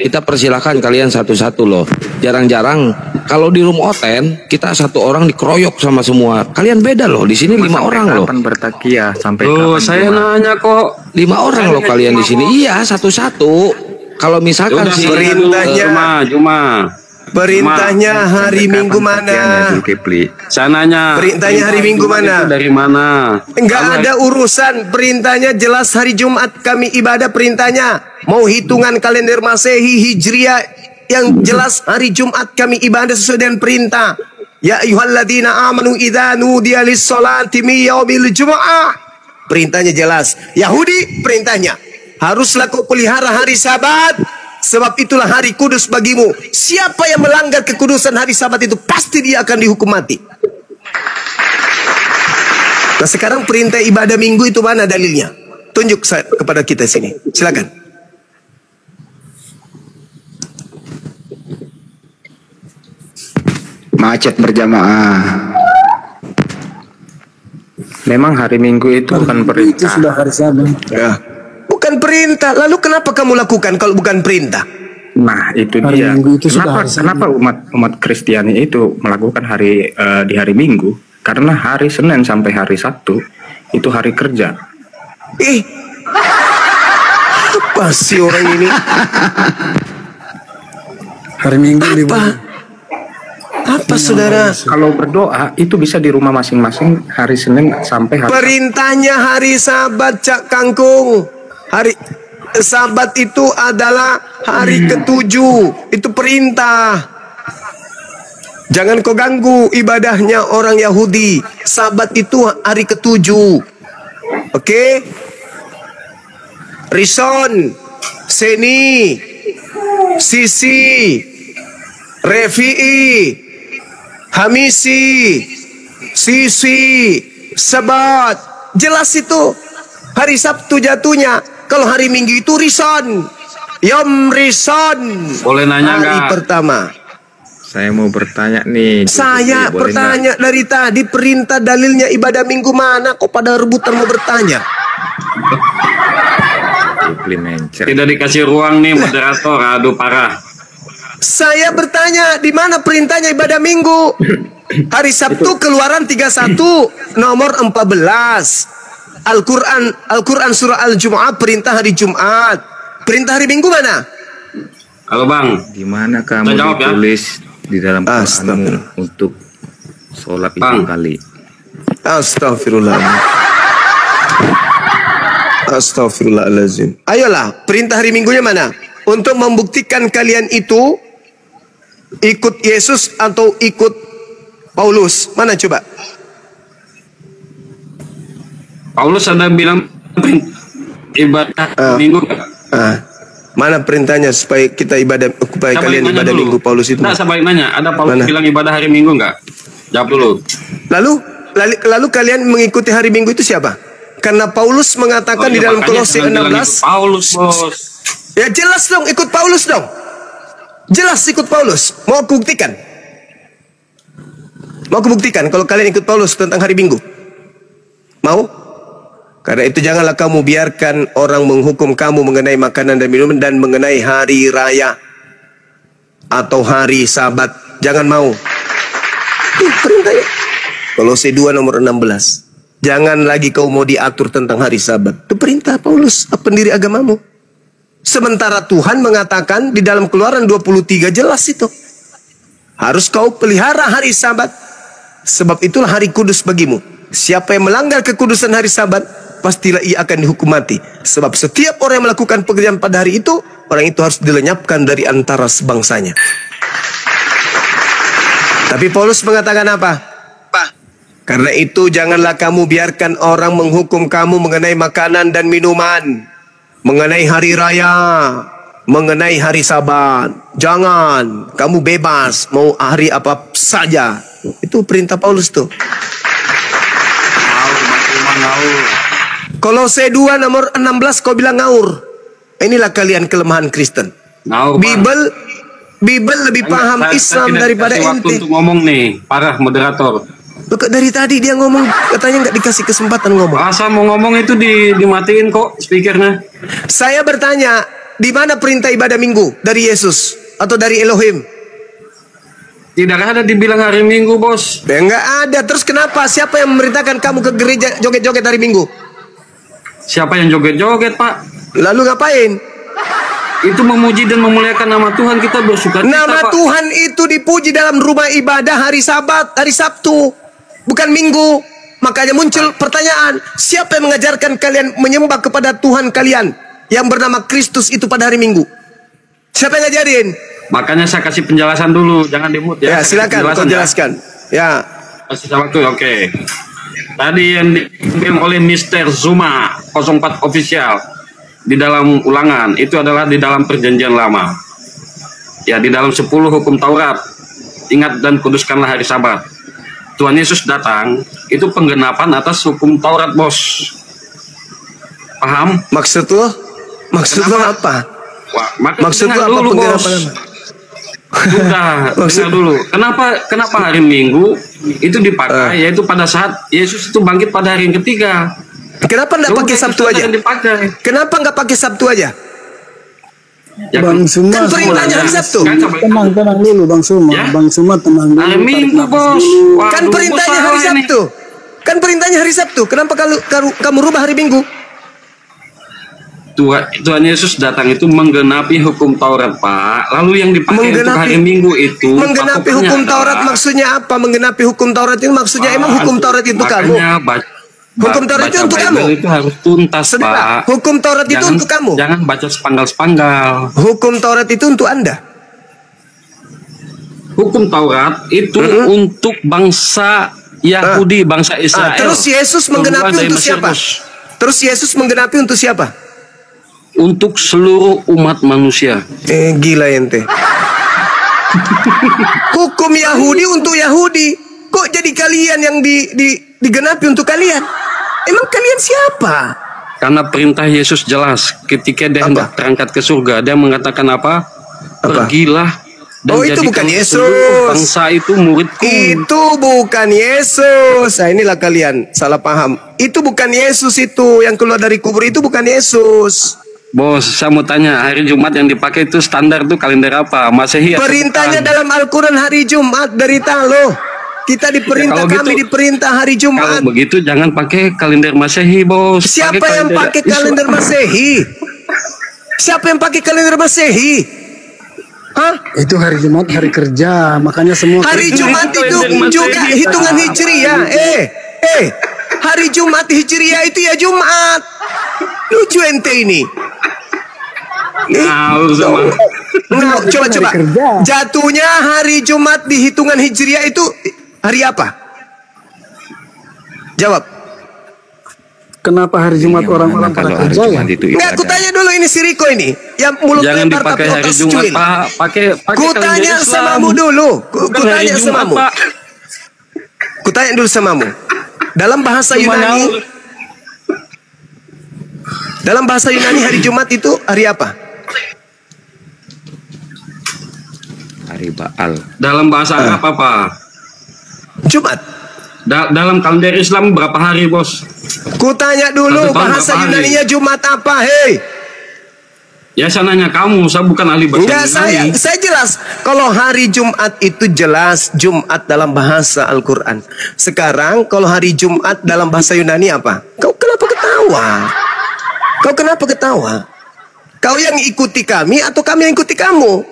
Speaker 4: kita persilahkan kalian satu-satu loh. Jarang-jarang kalau di room Oten kita satu orang dikeroyok sama semua. Kalian beda loh. Di sini 5 orang loh.
Speaker 9: Kapan bertakia? Sampai
Speaker 8: Oh,
Speaker 9: kapan?
Speaker 8: saya nanya kok.
Speaker 4: 5 orang loh kalian di sini. Iya, satu-satu. Kalau misalkan
Speaker 8: Udah,
Speaker 4: sih
Speaker 2: perintahnya.
Speaker 8: Cuma.
Speaker 2: Perintahnya hari
Speaker 9: Kapan
Speaker 2: Minggu mana?
Speaker 9: pertakiannya, Zulkifli?
Speaker 8: Saya nanya.
Speaker 2: Perintahnya hari Minggu mana?
Speaker 8: Itu dari mana?
Speaker 2: Enggak ada urusan. Perintahnya jelas hari Jumat kami ibadah perintahnya. Mau hitungan kalender Masehi Hijriah, yang jelas hari Jumat kami ibadah sesuai dengan perintah. Ya ayyuhalladzina amanu idza nudiya lis-sholati min yaumil jumu'ah. Perintahnya jelas. Yahudi perintahnya haruslah kau pelihara hari Sabat, sebab itulah hari kudus bagimu. Siapa yang melanggar kekudusan hari Sabat itu pasti dia akan dihukum mati. Nah sekarang perintah ibadah minggu itu mana dalilnya? Tunjuk kepada kita sini. Silakan.
Speaker 9: Macet berjamaah.
Speaker 7: Memang hari Minggu itu bukan perintah.
Speaker 2: Ya. Bukan perintah. Lalu kenapa kamu lakukan kalau bukan perintah?
Speaker 7: Nah, itu
Speaker 10: Hari
Speaker 7: dia.
Speaker 10: Minggu itu sudah
Speaker 7: Kenapa umat Kristiani itu melakukan di hari Minggu? Karena hari Senin sampai hari Sabtu itu hari kerja.
Speaker 2: Apa sih orang ini?
Speaker 10: Hari Minggu libur.
Speaker 2: Apa saudara?
Speaker 7: Kalau berdoa itu bisa di rumah masing-masing hari Senin sampai hari
Speaker 2: Perintahnya hari Sabat, Cak Kangkung. Hari Sabat itu adalah hari ketujuh. Itu perintah. Jangan kau ganggu ibadahnya orang Yahudi. Sabat itu hari ketujuh. Oke? Rison, Seni, Sisi, Refi'i, Hamisi, Sisi, Sabat. Jelas itu. Hari Sabtu jatuhnya. Kalau hari Minggu itu Rison. Yom Rison.
Speaker 8: Boleh nanya
Speaker 2: hari
Speaker 8: nggak?
Speaker 2: pertama.
Speaker 9: Saya mau bertanya nih.
Speaker 2: Saya
Speaker 9: Boleh
Speaker 2: bertanya dari tadi, perintah dalilnya ibadah minggu mana? Kok pada rebutan mau bertanya?
Speaker 9: Zulkifli mencer.
Speaker 8: Tidak dikasih ruang nih moderator. Aduh parah.
Speaker 2: Saya bertanya di mana perintahnya ibadah minggu? Hari Sabtu Keluaran 31 nomor 14. Al-Quran surah Al-Jumu'ah perintah hari Jumat. Perintah hari Minggu mana?
Speaker 8: Halo Bang.
Speaker 9: Di mana kamu
Speaker 8: Saya jawab, ya?
Speaker 9: ditulis di dalam Quranmu
Speaker 2: Astagfirullah.
Speaker 9: untuk sholat itu
Speaker 8: Bang.
Speaker 9: kali?
Speaker 2: Astagfirullah. Astagfirullahaladzim. Ayolah, perintah hari Minggunya mana? Untuk membuktikan kalian itu ikut Yesus atau ikut Paulus. Mana coba?
Speaker 8: Paulus ada bilang ibadah minggu.
Speaker 2: Mana perintahnya supaya kita ibadah, supaya kalian ibadah minggu Paulus itu?
Speaker 8: Nah, saya balik nanya, ada Paulus
Speaker 2: Mana?
Speaker 8: bilang ibadah hari Minggu nggak? Jawab dulu.
Speaker 2: Lalu kalian mengikuti hari Minggu itu siapa? Karena Paulus mengatakan di dalam Kolose 16.
Speaker 8: Paulus, bos.
Speaker 2: Ya jelas dong, ikut Paulus dong. Jelas ikut Paulus. Mau aku buktikan? Mau aku buktikan kalau kalian ikut Paulus tentang hari Minggu? Mau? Karena itu janganlah kamu biarkan orang menghukum kamu mengenai makanan dan minuman dan mengenai hari raya atau hari Sabat. Jangan mau. Perintahnya. Kolose 2 nomor 16. Jangan lagi kau mau diatur tentang hari Sabat. Itu perintah Paulus, pendiri agamamu. Sementara Tuhan mengatakan di dalam Keluaran 23 jelas itu. Harus kau pelihara hari Sabat. Sebab itulah hari kudus bagimu. Siapa yang melanggar kekudusan hari Sabat, pastilah ia akan dihukum mati. Sebab setiap orang yang melakukan pekerjaan pada hari itu, orang itu harus dilenyapkan dari antara sebangsanya. Tapi Paulus mengatakan apa? Karena itu janganlah kamu biarkan orang menghukum kamu mengenai makanan dan minuman, mengenai hari raya, mengenai hari Sabat. Jangan, kamu bebas mau hari apa saja. Itu perintah Paulus tuh. Kolose 2 nomor 16 kau bilang ngaur. Inilah kalian kelemahan Kristen. Bible lebih paham Islam daripada ente.
Speaker 8: Waktu untuk ngomong nih, parah moderator.
Speaker 2: Dari tadi dia ngomong, katanya nggak dikasih kesempatan ngomong.
Speaker 8: Masa mau ngomong itu dimatiin kok speakernya.
Speaker 2: Saya bertanya, Di mana perintah ibadah minggu dari Yesus atau dari Elohim?
Speaker 8: Tidak ada dibilang hari Minggu, Bos.
Speaker 2: Ya, enggak ada. Terus kenapa? Siapa yang memerintahkan kamu ke gereja joget-joget hari Minggu?
Speaker 8: Siapa yang joget-joget, Pak?
Speaker 2: Lalu ngapain?
Speaker 8: Itu memuji dan memuliakan nama Tuhan, kita bersuka cita,
Speaker 2: Nama
Speaker 8: Pak.
Speaker 2: Tuhan itu dipuji dalam rumah ibadah hari Sabat, hari Sabtu, bukan Minggu. Makanya muncul pertanyaan, siapa yang mengajarkan kalian menyembah kepada Tuhan kalian yang bernama Kristus itu pada hari Minggu? Siapa yang ngajarin?
Speaker 8: Makanya saya kasih penjelasan dulu, jangan dimut ya.
Speaker 2: Ya, silakan kau jelaskan. Ya.
Speaker 8: Kasih waktu, oke. Tadi yang dikirim oleh Mr. Zuma 04 official di dalam ulangan itu adalah di dalam perjanjian lama. Ya, di dalam 10 hukum Taurat. Ingat dan kuduskanlah hari Sabat. Tuhan Yesus datang, itu penggenapan atas hukum Taurat, Bos. Paham?
Speaker 2: Maksud lo? Maksud lo apa?
Speaker 8: Wah,
Speaker 2: maksud lo apa
Speaker 8: dulu,
Speaker 2: penggerapan?
Speaker 8: Sudah, dengar dulu. Kenapa hari Minggu itu dipakai? Yaitu pada saat Yesus itu bangkit pada hari yang ketiga.
Speaker 2: Kenapa nggak pakai Sabtu aja? Kenapa nggak pakai Sabtu aja?
Speaker 8: Ya,
Speaker 10: Bang Suma,
Speaker 2: kan perintahnya hari Sabtu.
Speaker 10: Tenang dulu Bang Suma.
Speaker 8: Ya?
Speaker 10: Bang Suma tenang dulu.
Speaker 8: Hari Minggu, Bos.
Speaker 2: Kan perintahnya hari Sabtu. Kan perintahnya hari Sabtu. Kenapa kamu rubah hari Minggu?
Speaker 8: Tuhan Yesus datang itu menggenapi hukum Taurat, Pak. Lalu yang dipakai untuk hari Minggu itu
Speaker 2: menggenapi hukum Taurat maksudnya apa? Menggenapi hukum Taurat itu maksudnya emang hukum Taurat itu kamu? Hukum Taurat itu untuk kamu.
Speaker 8: Itu harus tuntas, Pak.
Speaker 2: Hukum Taurat itu untuk kamu.
Speaker 8: Jangan baca sepanggal-sepanggal.
Speaker 2: Hukum Taurat itu untuk Anda.
Speaker 8: Hukum Taurat itu untuk bangsa Yahudi, bangsa Israel.
Speaker 2: Terus Yesus menggenapi untuk siapa? Terus Yesus menggenapi untuk siapa?
Speaker 8: Untuk seluruh umat manusia.
Speaker 2: Gila ente. Hukum Yahudi untuk Yahudi. Kok jadi kalian yang digenapi untuk kalian? Emang kalian siapa?
Speaker 8: Karena perintah Yesus jelas. Ketika dia hendak terangkat ke surga, dia mengatakan apa? Pergilah dan
Speaker 2: itu bukan Yesus.
Speaker 8: Bangsa itu muridku.
Speaker 2: Itu bukan Yesus. Nah, inilah kalian salah paham. Itu bukan Yesus itu yang keluar dari kubur, itu bukan Yesus.
Speaker 8: Bos, saya mau tanya, hari Jumat yang dipakai itu standar tuh kalender apa? Masehi atau
Speaker 2: perintahnya dalam Al-Quran hari Jumat dari Talo. Kita diperintah, ya, kami diperintah hari Jumat.
Speaker 8: Kalau begitu jangan pakai kalender Masehi, Bos.
Speaker 2: Siapa yang pakai kalender Masehi? Siapa yang pakai kalender Masehi? Hah?
Speaker 10: Itu hari Jumat, hari kerja, makanya semua
Speaker 2: hari Jumat itu juga hitungan Hijriah. Hari Jumat Hijriah itu ya Jumat. Lucu ente ini. Coba. Jatuhnya hari Jumat di hitungan Hijriah itu hari apa? Jawab.
Speaker 10: Kenapa hari Jumat orang-orang pada kerja ya?
Speaker 2: Enggak, aku tanya dulu ini si Riko ini. Yang mulut
Speaker 8: jangan
Speaker 2: lebar
Speaker 8: dipakai
Speaker 2: tapi
Speaker 8: hari
Speaker 2: otak
Speaker 8: Jumat,
Speaker 2: cuil.
Speaker 8: Pak. Pakai
Speaker 2: Kutanya samamu dulu. Kutanya samamu. Kutanya dulu samamu. Dalam bahasa Yunani, hari Jumat itu hari apa?
Speaker 9: Hari Baal.
Speaker 8: Dalam bahasa Arab apa?
Speaker 2: Jumat.
Speaker 8: Dalam kalender Islam berapa hari, Bos?
Speaker 2: Kutanya dulu bahasa Yunaninya Jumat apa, hei?
Speaker 8: Ya saya nanya kamu, saya bukan ahli bahasa Yunani.
Speaker 2: Saya jelas. Kalau hari Jumat itu jelas Jumat dalam bahasa Al-Quran. Sekarang kalau hari Jumat dalam bahasa Yunani apa? Kau kenapa ketawa? Kau yang ikuti kami atau kami yang ikuti kamu?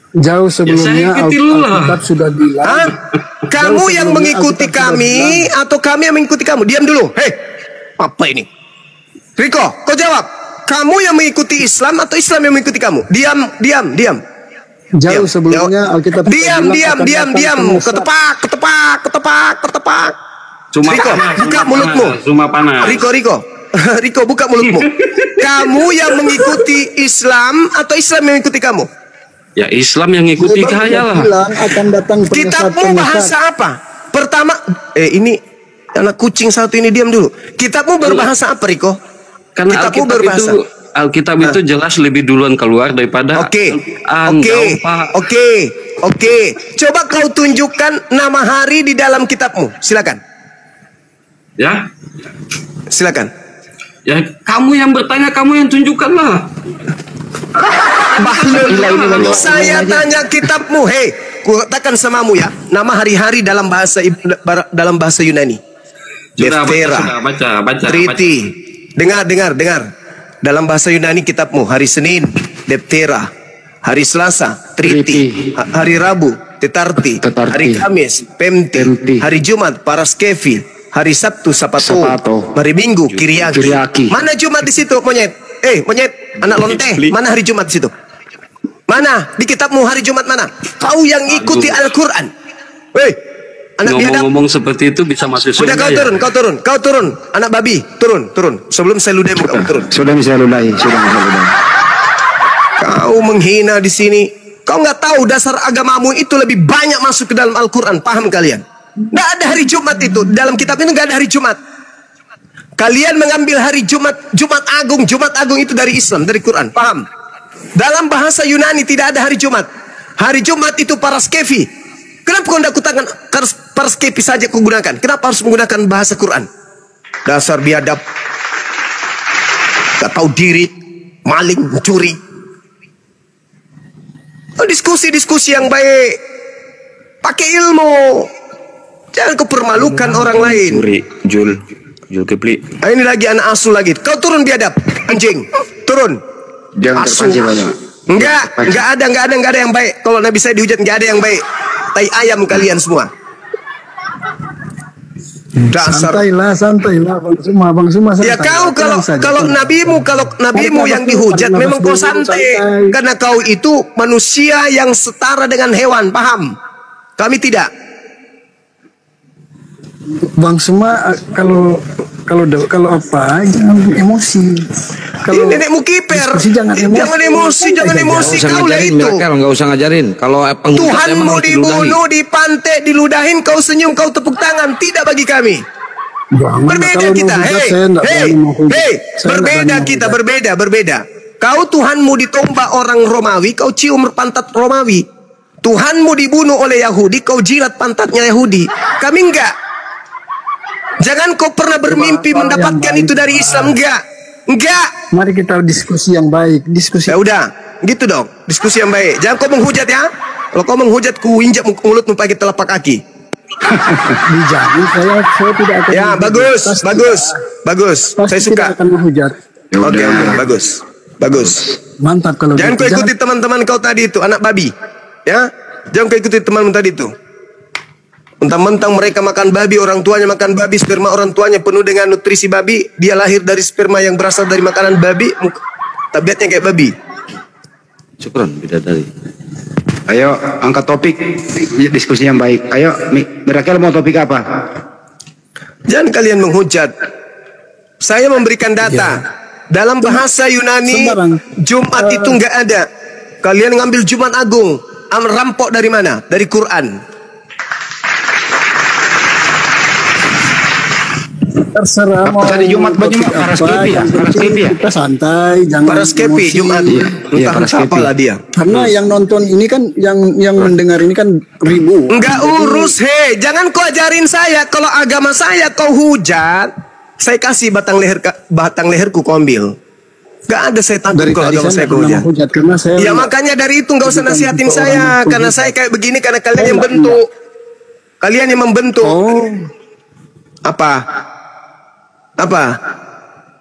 Speaker 10: Jauh sebelumnya Alkitab sudah bilang.
Speaker 2: Kamu yang mengikuti kami atau kami yang mengikuti kamu? Diam dulu. Hei, apa ini? Riko, kau jawab. Kamu yang mengikuti Islam atau Islam yang mengikuti kamu? Diam.
Speaker 10: Jauh sebelumnya Alkitab.
Speaker 2: Diam. Ketepak.
Speaker 8: Cuma
Speaker 2: Riko, buka mulutmu.
Speaker 8: Cuma panas.
Speaker 2: Riko, buka mulutmu. Kamu yang mengikuti Islam atau Islam yang mengikuti kamu?
Speaker 8: Ya Islam yang ngikuti kaya lah.
Speaker 2: Kitabmu bahasa apa? Pertama, ini anak kucing satu ini diam dulu. Kitabmu berbahasa apa, Riko?
Speaker 8: Karena Alkitab itu jelas lebih duluan keluar daripada
Speaker 2: Oke. Coba kau tunjukkan nama hari di dalam kitabmu. Silakan.
Speaker 8: Ya.
Speaker 2: Silakan.
Speaker 8: Ya kamu yang bertanya, kamu yang tunjukkan lah.
Speaker 2: Bahlul, saya tanya kitabmu, hei, katakan samamu ya, nama hari-hari dalam bahasa Yunani. Deftera, Triti. Dengar. Dalam bahasa Yunani kitabmu, hari Senin, Deftera. Hari Selasa, Triti. Hari Rabu, Tetarti. Hari Kamis, Pemti. Hari Jumat, Paraskevi. Hari Sabtu, Sapato. Hari Minggu, Kiriaki. Mana Jumat di situ, monyet? Monyet, anak lonte. Mana hari Jumat di situ? Mana? Di kitabmu hari Jumat mana? Kau yang ikuti Al-Quran. Anak biadab.
Speaker 8: Ngomong seperti itu bisa masuk surga.
Speaker 2: Udah kau turun. Anak babi, turun. Sebelum saya ludahi kau turun.
Speaker 7: Sudah bisa ludahi.
Speaker 2: Kau menghina di sini. Kau nggak tahu dasar agamamu itu lebih banyak masuk ke dalam Al-Quran. Paham kalian? Nggak ada hari Jumat itu. Dalam kitab ini nggak ada hari Jumat. Kalian mengambil hari Jumat Agung. Jumat Agung itu dari Islam, dari Quran. Paham? Dalam bahasa Yunani tidak ada hari Jumat. Hari Jumat itu Paraskevi. Kenapa kau tidak kutakan Paraskevi saja kau gunakan? Kenapa harus menggunakan bahasa Quran? Dasar biadab. Gak tahu diri. Maling, mencuri. Diskusi yang baik. Pakai ilmu. Jangan kau permalukan orang lain.
Speaker 9: Jul Kepli.
Speaker 2: Ini lagi anak asuh lagi. Kau turun biadab, anjing. Turun.
Speaker 7: Jangan terpancing banyak.
Speaker 2: Enggak ada yang baik. Kalau Nabi saya dihujat enggak ada yang baik. Tai ayam kalian semua. Dasar.
Speaker 10: Santailah Bang Suma santai.
Speaker 2: Ya kau kalau nabimu yang dihujat memang kau santai. Karena kau itu manusia yang setara dengan hewan, paham? Kami tidak.
Speaker 10: Bang Suma kalau apa jangan emosi. Kalau
Speaker 2: nenekmu kiper, jangan emosi kau lah itu.
Speaker 4: Nggak usah ngajarin. Kalau
Speaker 2: Tuhanmu dibunuh, dipantek, diludahin, kau senyum, kau tepuk tangan. Tidak bagi kami. Berbeda kita. Berbeda. Kau Tuhanmu ditombak orang Romawi, kau cium pantat Romawi. Tuhanmu dibunuh oleh Yahudi, kau jilat pantatnya Yahudi. Kami enggak. Jangan kau pernah bermimpi mendapatkan itu dari Islam. Enggak.
Speaker 10: Mari kita diskusi yang baik.
Speaker 2: Ya udah, gitu dong. Diskusi yang baik. Jangan kau menghujat ya. Kalau kau menghujat, ku injak mulutmu pakai telapak kaki.
Speaker 10: Dijamin saya tidak akan.
Speaker 2: Ya, bagus. Saya suka.
Speaker 10: Tidak akan menghujat.
Speaker 2: Oke, bagus.
Speaker 10: Mantap kalau.
Speaker 2: Jangan kau ikuti teman-teman kau tadi itu, anak babi. Ya, jangan kau ikuti teman tadi itu. Mentang-mentang mereka makan babi, orang tuanya makan babi, sperma orang tuanya penuh dengan nutrisi babi, dia lahir dari sperma yang berasal dari makanan babi, tabiatnya kayak babi.
Speaker 4: Syukron, bidadari.
Speaker 7: Ayo angkat topik diskusi yang baik. Ayo, Mirakel mau topik apa?
Speaker 2: Jangan kalian menghujat. Saya memberikan data. Dalam bahasa Yunani, Jumat itu nggak ada. Kalian ngambil Jumat Agung, rampok dari mana? Dari Quran.
Speaker 10: Terserah mau
Speaker 7: tadi Jumat Paraskevi ya.
Speaker 10: Kita santai, jangan
Speaker 2: Paraskevi Jumat.
Speaker 7: Iya,
Speaker 2: apalah dia.
Speaker 10: Karena yang nonton ini kan yang mendengar ini kan ribu.
Speaker 2: Enggak urus, jangan kau ajarin saya. Kalau agama saya kau hujat, saya kasih batang leherku kau ambil. Gak ada saya takut kalau agama saya kau hujat. Ya makanya dari itu nggak usah nasihatin saya, karena saya kayak begini karena kalian yang bentuk. Kalian yang membentuk. Apa?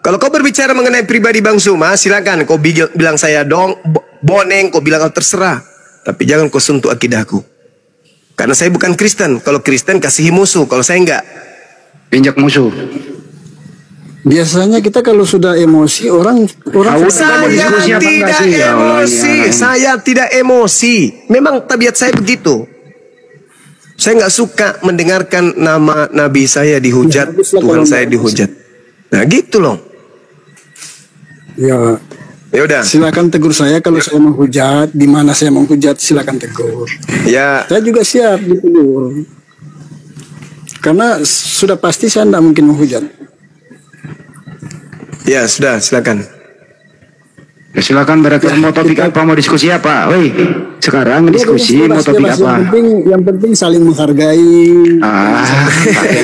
Speaker 2: Kalau kau berbicara mengenai pribadi Bang Suma, silakan kau bilang saya boneng, kau bilang kau terserah. Tapi jangan kau sentuh akidahku. Karena saya bukan Kristen. Kalau Kristen kasihi musuh, kalau saya enggak.
Speaker 7: Injak musuh.
Speaker 10: Biasanya kita kalau sudah emosi orang
Speaker 2: saya tidak emosi. Memang tabiat saya begitu. Saya nggak suka mendengarkan nama Nabi saya dihujat, Tuhan saya dihujat. Nah gitu loh.
Speaker 10: Ya
Speaker 2: udah.
Speaker 10: Silakan tegur saya kalau saya menghujat. Di mana saya menghujat silakan tegur.
Speaker 2: Ya.
Speaker 10: Saya juga siap ditegur. Karena sudah pasti saya tidak mungkin menghujat.
Speaker 2: Ya sudah, silakan.
Speaker 7: Ya, silakan berarti mau topik apa, mau diskusi apa? Woi, sekarang diskusi mau topik apa?
Speaker 10: Yang penting saling menghargai.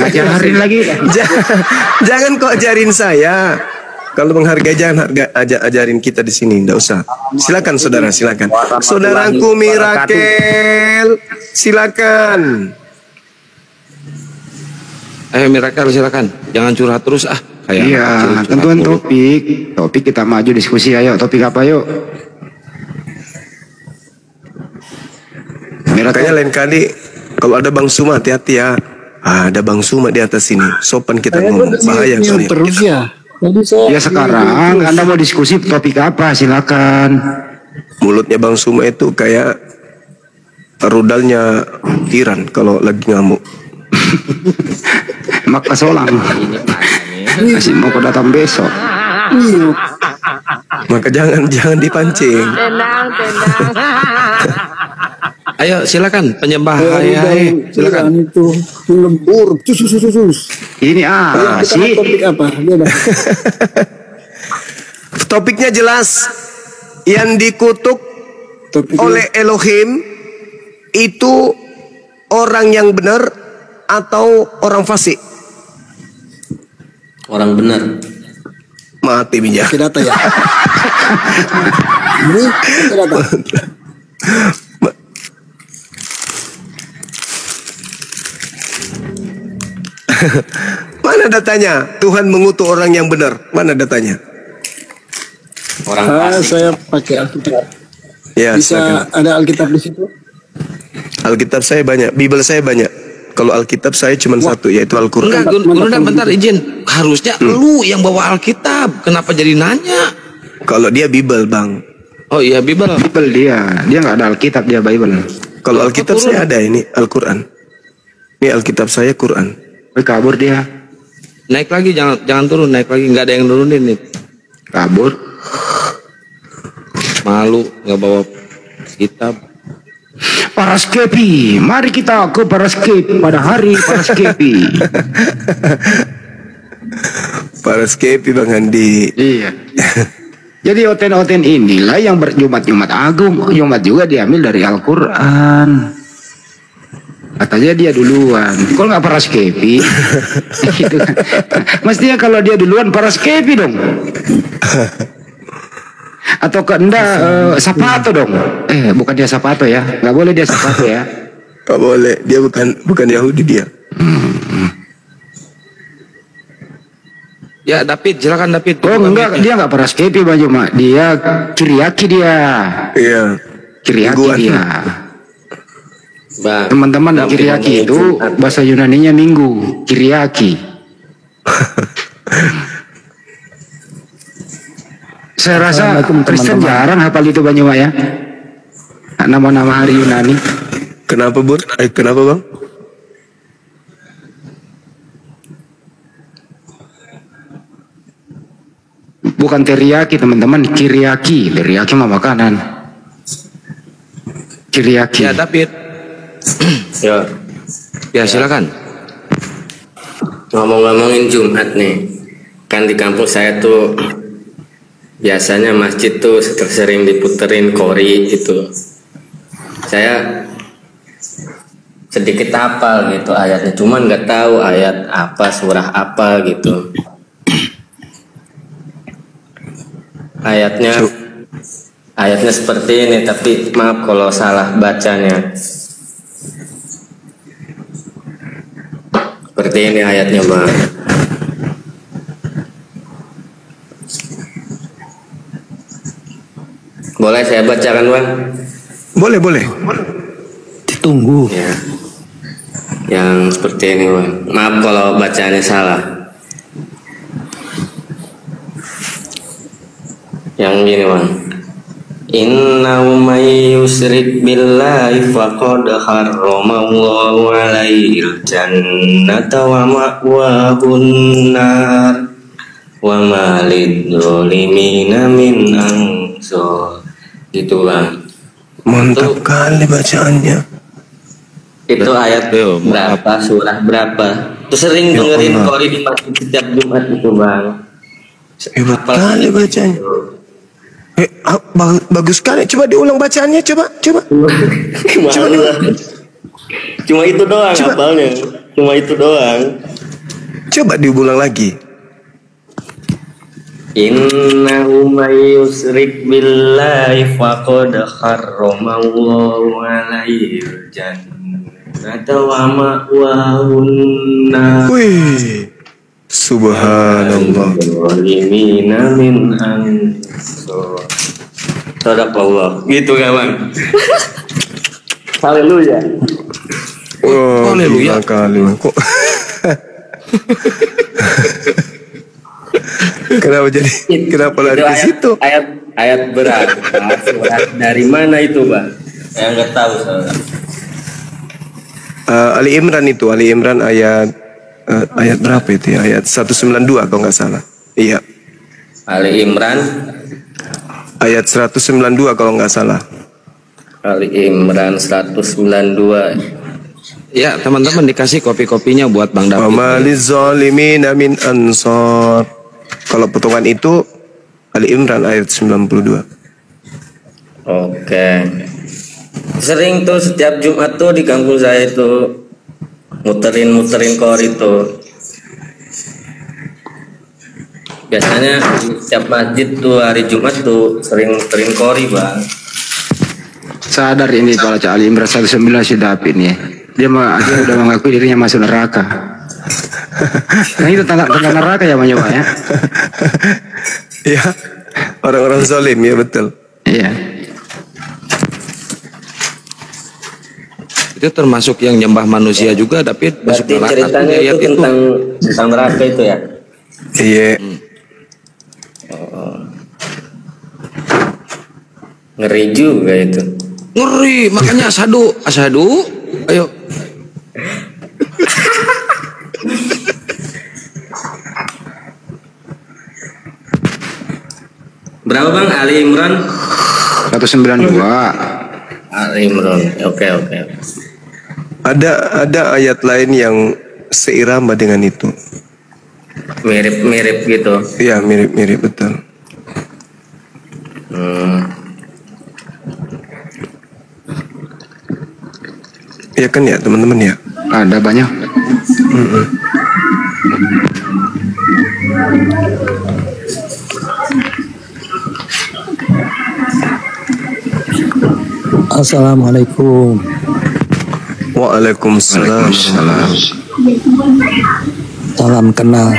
Speaker 7: Ajarin lagi.
Speaker 2: Jangan kok ajarin saya. Kalau menghargai jangan ajarin kita di sini, enggak usah. Silakan saudara, silakan. Saudaraku Mirakel, silakan.
Speaker 4: Ayo Mirakel silakan. Jangan curhat terus ah.
Speaker 11: Iya, tentuan topik kita maju diskusi. Ayo, topik apa yuk?
Speaker 2: Makanya lain kali kalau ada Bang Suma hati-hati ya. Ada Bang Suma di atas sini. Sopan kita ngomong. Bahaya soalnya.
Speaker 10: Terus ya.
Speaker 11: Ya sekarang Anda mau diskusi topik apa? Silakan.
Speaker 2: Mulutnya Bang Suma itu kayak rudalnya Iran kalau lagi ngamuk.
Speaker 11: Maka solang. Masih mau datang besok.
Speaker 2: Maka jangan dipancing.
Speaker 12: Tenang.
Speaker 4: Ayo silakan penyembah. Silakan.
Speaker 10: Itu lembur. Sus.
Speaker 11: Ini sih.
Speaker 10: Topik apa?
Speaker 2: Topiknya jelas. Yang dikutuk oleh Elohim itu orang yang benar atau orang fasik?
Speaker 6: Orang benar.
Speaker 2: Mati minyak.
Speaker 10: Data ya. Ini data.
Speaker 2: Mana datanya? Tuhan mengutuk orang yang benar. Mana datanya?
Speaker 6: Orang fasik.
Speaker 10: Saya pakai Alkitab.
Speaker 2: Ya,
Speaker 10: Bisa
Speaker 2: silakan.
Speaker 10: ada Alkitab di situ?
Speaker 2: Alkitab saya banyak, Bible saya banyak. Kalau Alkitab saya cuma satu, yaitu Al-Quran.
Speaker 4: Enggak, Gunundan bentar izin. Harusnya lu yang bawa Alkitab. Kenapa jadi nanya?
Speaker 2: Kalau dia Bible, Bang.
Speaker 4: Oh iya Bible.
Speaker 11: Bible dia nggak ada Alkitab, dia Bible.
Speaker 2: Kalau Alkitab saya ada, ini Al-Quran. Ini Alkitab saya Quran.
Speaker 11: Kabur dia.
Speaker 4: Naik lagi, jangan turun, naik lagi. Nggak ada yang nurunin nih.
Speaker 11: Kabur.
Speaker 4: Malu nggak bawa kitab.
Speaker 11: Paraskepi, mari kita ke Paraskepi pada hari Paraskepi.
Speaker 2: Paraskepi Bang Andi.
Speaker 11: Iya. Jadi oten-oten inilah yang berjumat-jumat agung. Jumat juga diambil dari Al-Quran. Katanya dia duluan. Kok nggak Paraskepi? Gitu kan. Mestinya kalau dia duluan Paraskepi dong. Atau keenda Sapato dong. Bukan dia Sapato ya. Nggak boleh dia Sapato ya.
Speaker 2: Nggak boleh. Dia bukan Yahudi dia.
Speaker 4: Ya David, silakan David.
Speaker 11: Oh enggak, dia nggak Paraskepi Bang Juma. Dia Kiriaki dia.
Speaker 2: Iya.
Speaker 11: Kiriaki dia. Teman-teman Kiriaki itu bahasa Yunaninya minggu. Kiriaki. Saya rasa Kristen jarang hafal itu Bang Juma ya. Nama-nama hari Yunani.
Speaker 2: Kenapa Bur? Kenapa Bang?
Speaker 11: Bukan teriyaki teman-teman, kiriaki. Teriyaki mah makanan. Kiriaki.
Speaker 4: Ya David. Ya silakan.
Speaker 6: Ngomong-ngomongin Jumat nih, kan di kampung saya tuh biasanya masjid tuh sering diputerin kori gitu. Saya sedikit hafal gitu ayatnya, cuman nggak tahu ayat apa, surah apa gitu. Ayatnya seperti ini, tapi maaf kalau salah bacanya. Seperti ini ayatnya Bang. Boleh saya bacakan Bang?
Speaker 2: Boleh.
Speaker 10: Ditunggu.
Speaker 6: Ya. Yang seperti ini Bang. Maaf kalau bacanya salah. Yang gini Bang. Innahu may yusyrik billahi faqad harramallahu alaihil jannata wa ma'wahun nar wa ma lidzalimina min ansar. Gitu Bang.
Speaker 2: Mantap kali bacaannya.
Speaker 6: Itu ayat berapa, surah berapa? Itu sering dengerin kori di masjid setiap Jumat itu Bang.
Speaker 2: Hebat kali bacanya. Bagus sekali. Coba diulang bacaannya, coba.
Speaker 6: Coba diulang. Cuma itu doang hafalnya. Cuma itu doang.
Speaker 2: Coba diulang lagi.
Speaker 6: Innahu may yusrik billahi faqad harramallahu alaihi jannata wa ma'wahun nar.
Speaker 2: Wih, subhanallah.
Speaker 6: Walimina min ansor. Sadaqallah. Gitu kan Bang? Haleluya.
Speaker 2: Oh,
Speaker 4: haleluya.
Speaker 2: Kali kok. Kenapa lari ke situ?
Speaker 6: Ayat berat. Surat dari mana itu, Bang? Saya nggak tahu soalnya.
Speaker 2: Ali Imran itu, Ali Imran ayat berapa itu ya? Ayat 192 kalau nggak salah. Iya.
Speaker 6: Ali Imran
Speaker 2: ayat 192 kalau nggak salah.
Speaker 6: Ali Imran 192.
Speaker 4: Ya, teman-teman dikasih kopi-kopinya buat Bang David.
Speaker 2: Wa maliz zalimina min ansor. Kalau potongan itu Ali Imran ayat 92.
Speaker 6: Oke. Sering tuh setiap Jumat tuh di kampung saya itu muterin kori tuh. Biasanya setiap masjid tuh hari Jumat tuh sering muterin kori, Bang.
Speaker 11: Sadar ini kalau Cak Ali Imran 19 si David nih. Dia udah mengakui dirinya masuk neraka. Nah itu tentang neraka ya Bang Juma ya.
Speaker 2: Iya. Orang-orang zalim ya betul.
Speaker 11: Iya.
Speaker 4: Itu termasuk yang nyembah manusia juga, David.
Speaker 6: Berarti ceritanya itu tentang neraka itu ya.
Speaker 2: Iya.
Speaker 6: Ngeri juga itu.
Speaker 4: Ngeri, makanya asyhadu. Ayo.
Speaker 6: Berapa Bang Ali Imran?
Speaker 11: 192.
Speaker 6: Ali Imran. Oke.
Speaker 2: Ada ayat lain yang seirama dengan itu.
Speaker 6: Mirip gitu.
Speaker 2: Iya, mirip betul. Iya kan ya teman-teman ya?
Speaker 11: Ada banyak.
Speaker 10: Assalamualaikum.
Speaker 2: Waalaikumsalam.
Speaker 10: Salam kenal.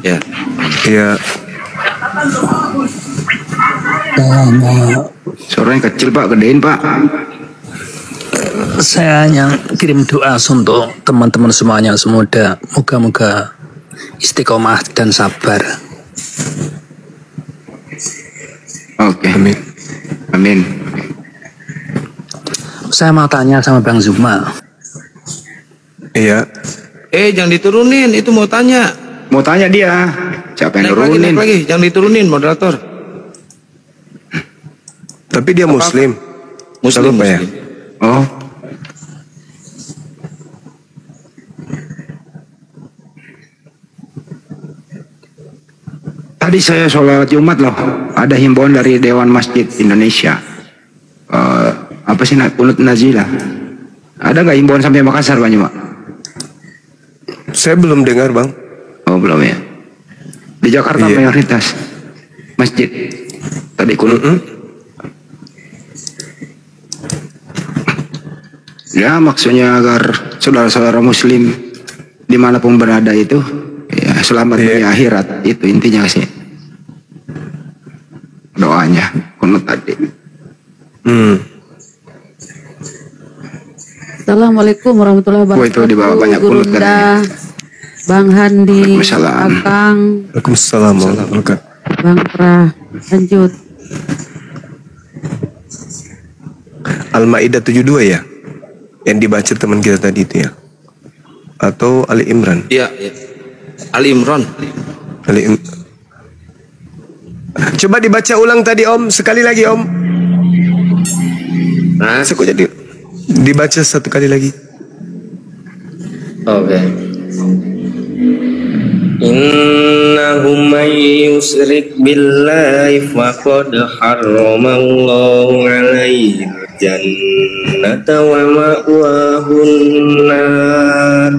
Speaker 4: Ya.
Speaker 2: Iya.
Speaker 11: Suaranya kecil Pak, gedein Pak.
Speaker 5: Saya hanya kirim doa untuk teman-teman semuanya, semoga moga-moga istiqomah dan sabar.
Speaker 11: Oke. Amin.
Speaker 5: Saya mau tanya sama Bang Zuma.
Speaker 2: Iya.
Speaker 4: Jangan diturunin, itu mau tanya.
Speaker 11: Mau tanya dia. Siapa yang nurunin?
Speaker 4: Naik lagi, jangan diturunin moderator.
Speaker 2: Tapi dia Muslim.
Speaker 4: Muslim
Speaker 2: ya?
Speaker 11: Oh. Tadi saya sholat Jumat loh. Ada himbauan dari Dewan Masjid Indonesia. Apa sih kunut nazilah? Ada nggak himbauan sampai Makassar Bang Juma?
Speaker 2: Saya belum dengar Bang.
Speaker 11: Oh belum ya. Di Jakarta mayoritas masjid. Tadi kunut. Ya maksudnya agar saudara-saudara Muslim dimanapun berada itu ya selamat di akhirat, itu intinya sih doanya kunut tadi.
Speaker 12: Assalamualaikum warahmatullahi wabarakatuh.
Speaker 11: Itu dibawa banyak kunut katanya.
Speaker 12: Bang Handi, Akang,
Speaker 2: Waalaikumsalam warahmatullahi wabarakatuh.
Speaker 12: Bang Prah, lanjut.
Speaker 2: Al-Maidah 72 ya? Yang dibaca teman kita tadi itu ya? Atau Ali Imran?
Speaker 4: Iya. Ali Imran.
Speaker 2: Coba dibaca ulang tadi Om, sekali lagi Om. Kok jadi dibaca satu kali lagi.
Speaker 6: Oke. Innahu may yusrik billahi faqad harramallahu alaihi jannata wa ma'wahun nar.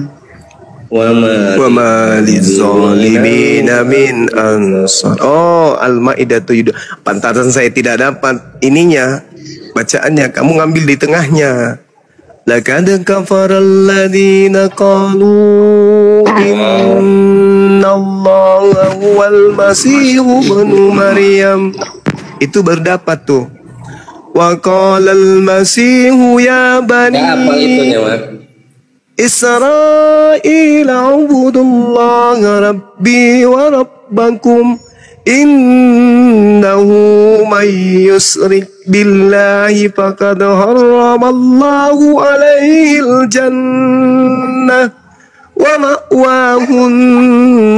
Speaker 6: Wa
Speaker 2: ma lizalimina min ansar. Oh, Al-Maidah 7. Pantasan saya tidak dapat ininya, bacaannya. Kamu ngambil di tengahnya. Laqad kafara alladziina qalu innallaha huwal masiihu ibnu Maryam. Itu berdapat tuh. Wa qala al-masiihu ya bani
Speaker 6: apa itunya, Mas?
Speaker 2: Israil a'budullaha rabbi wa rabbakum innahu man yusrik billahi faqad harramallahu alaihil jannah wa ma'wahun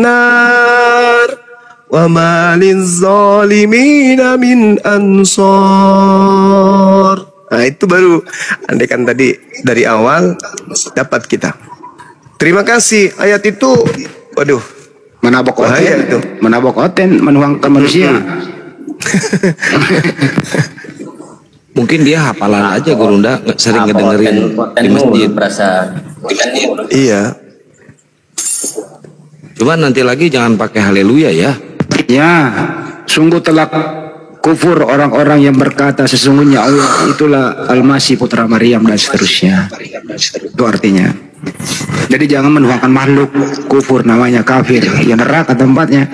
Speaker 2: nar wa ma lizzalimina min ansar. Nah, itu baru andaikan tadi dari awal dapat kita. Terima kasih. Ayat itu, waduh,
Speaker 11: menabok oten, menuangkan manusia.
Speaker 4: Mungkin dia hafalan aja Gurunda, nggak sering ngedengerin di masjid.
Speaker 2: Iya.
Speaker 4: Cuma nanti lagi jangan pakai haleluya ya.
Speaker 11: Ya, sungguh telah kufur orang-orang yang berkata sesungguhnya Allah itulah Al-Masih putra Maryam dan seterusnya. Itu artinya. Jadi jangan menuangkan makhluk, kufur namanya kafir, yang neraka tempatnya.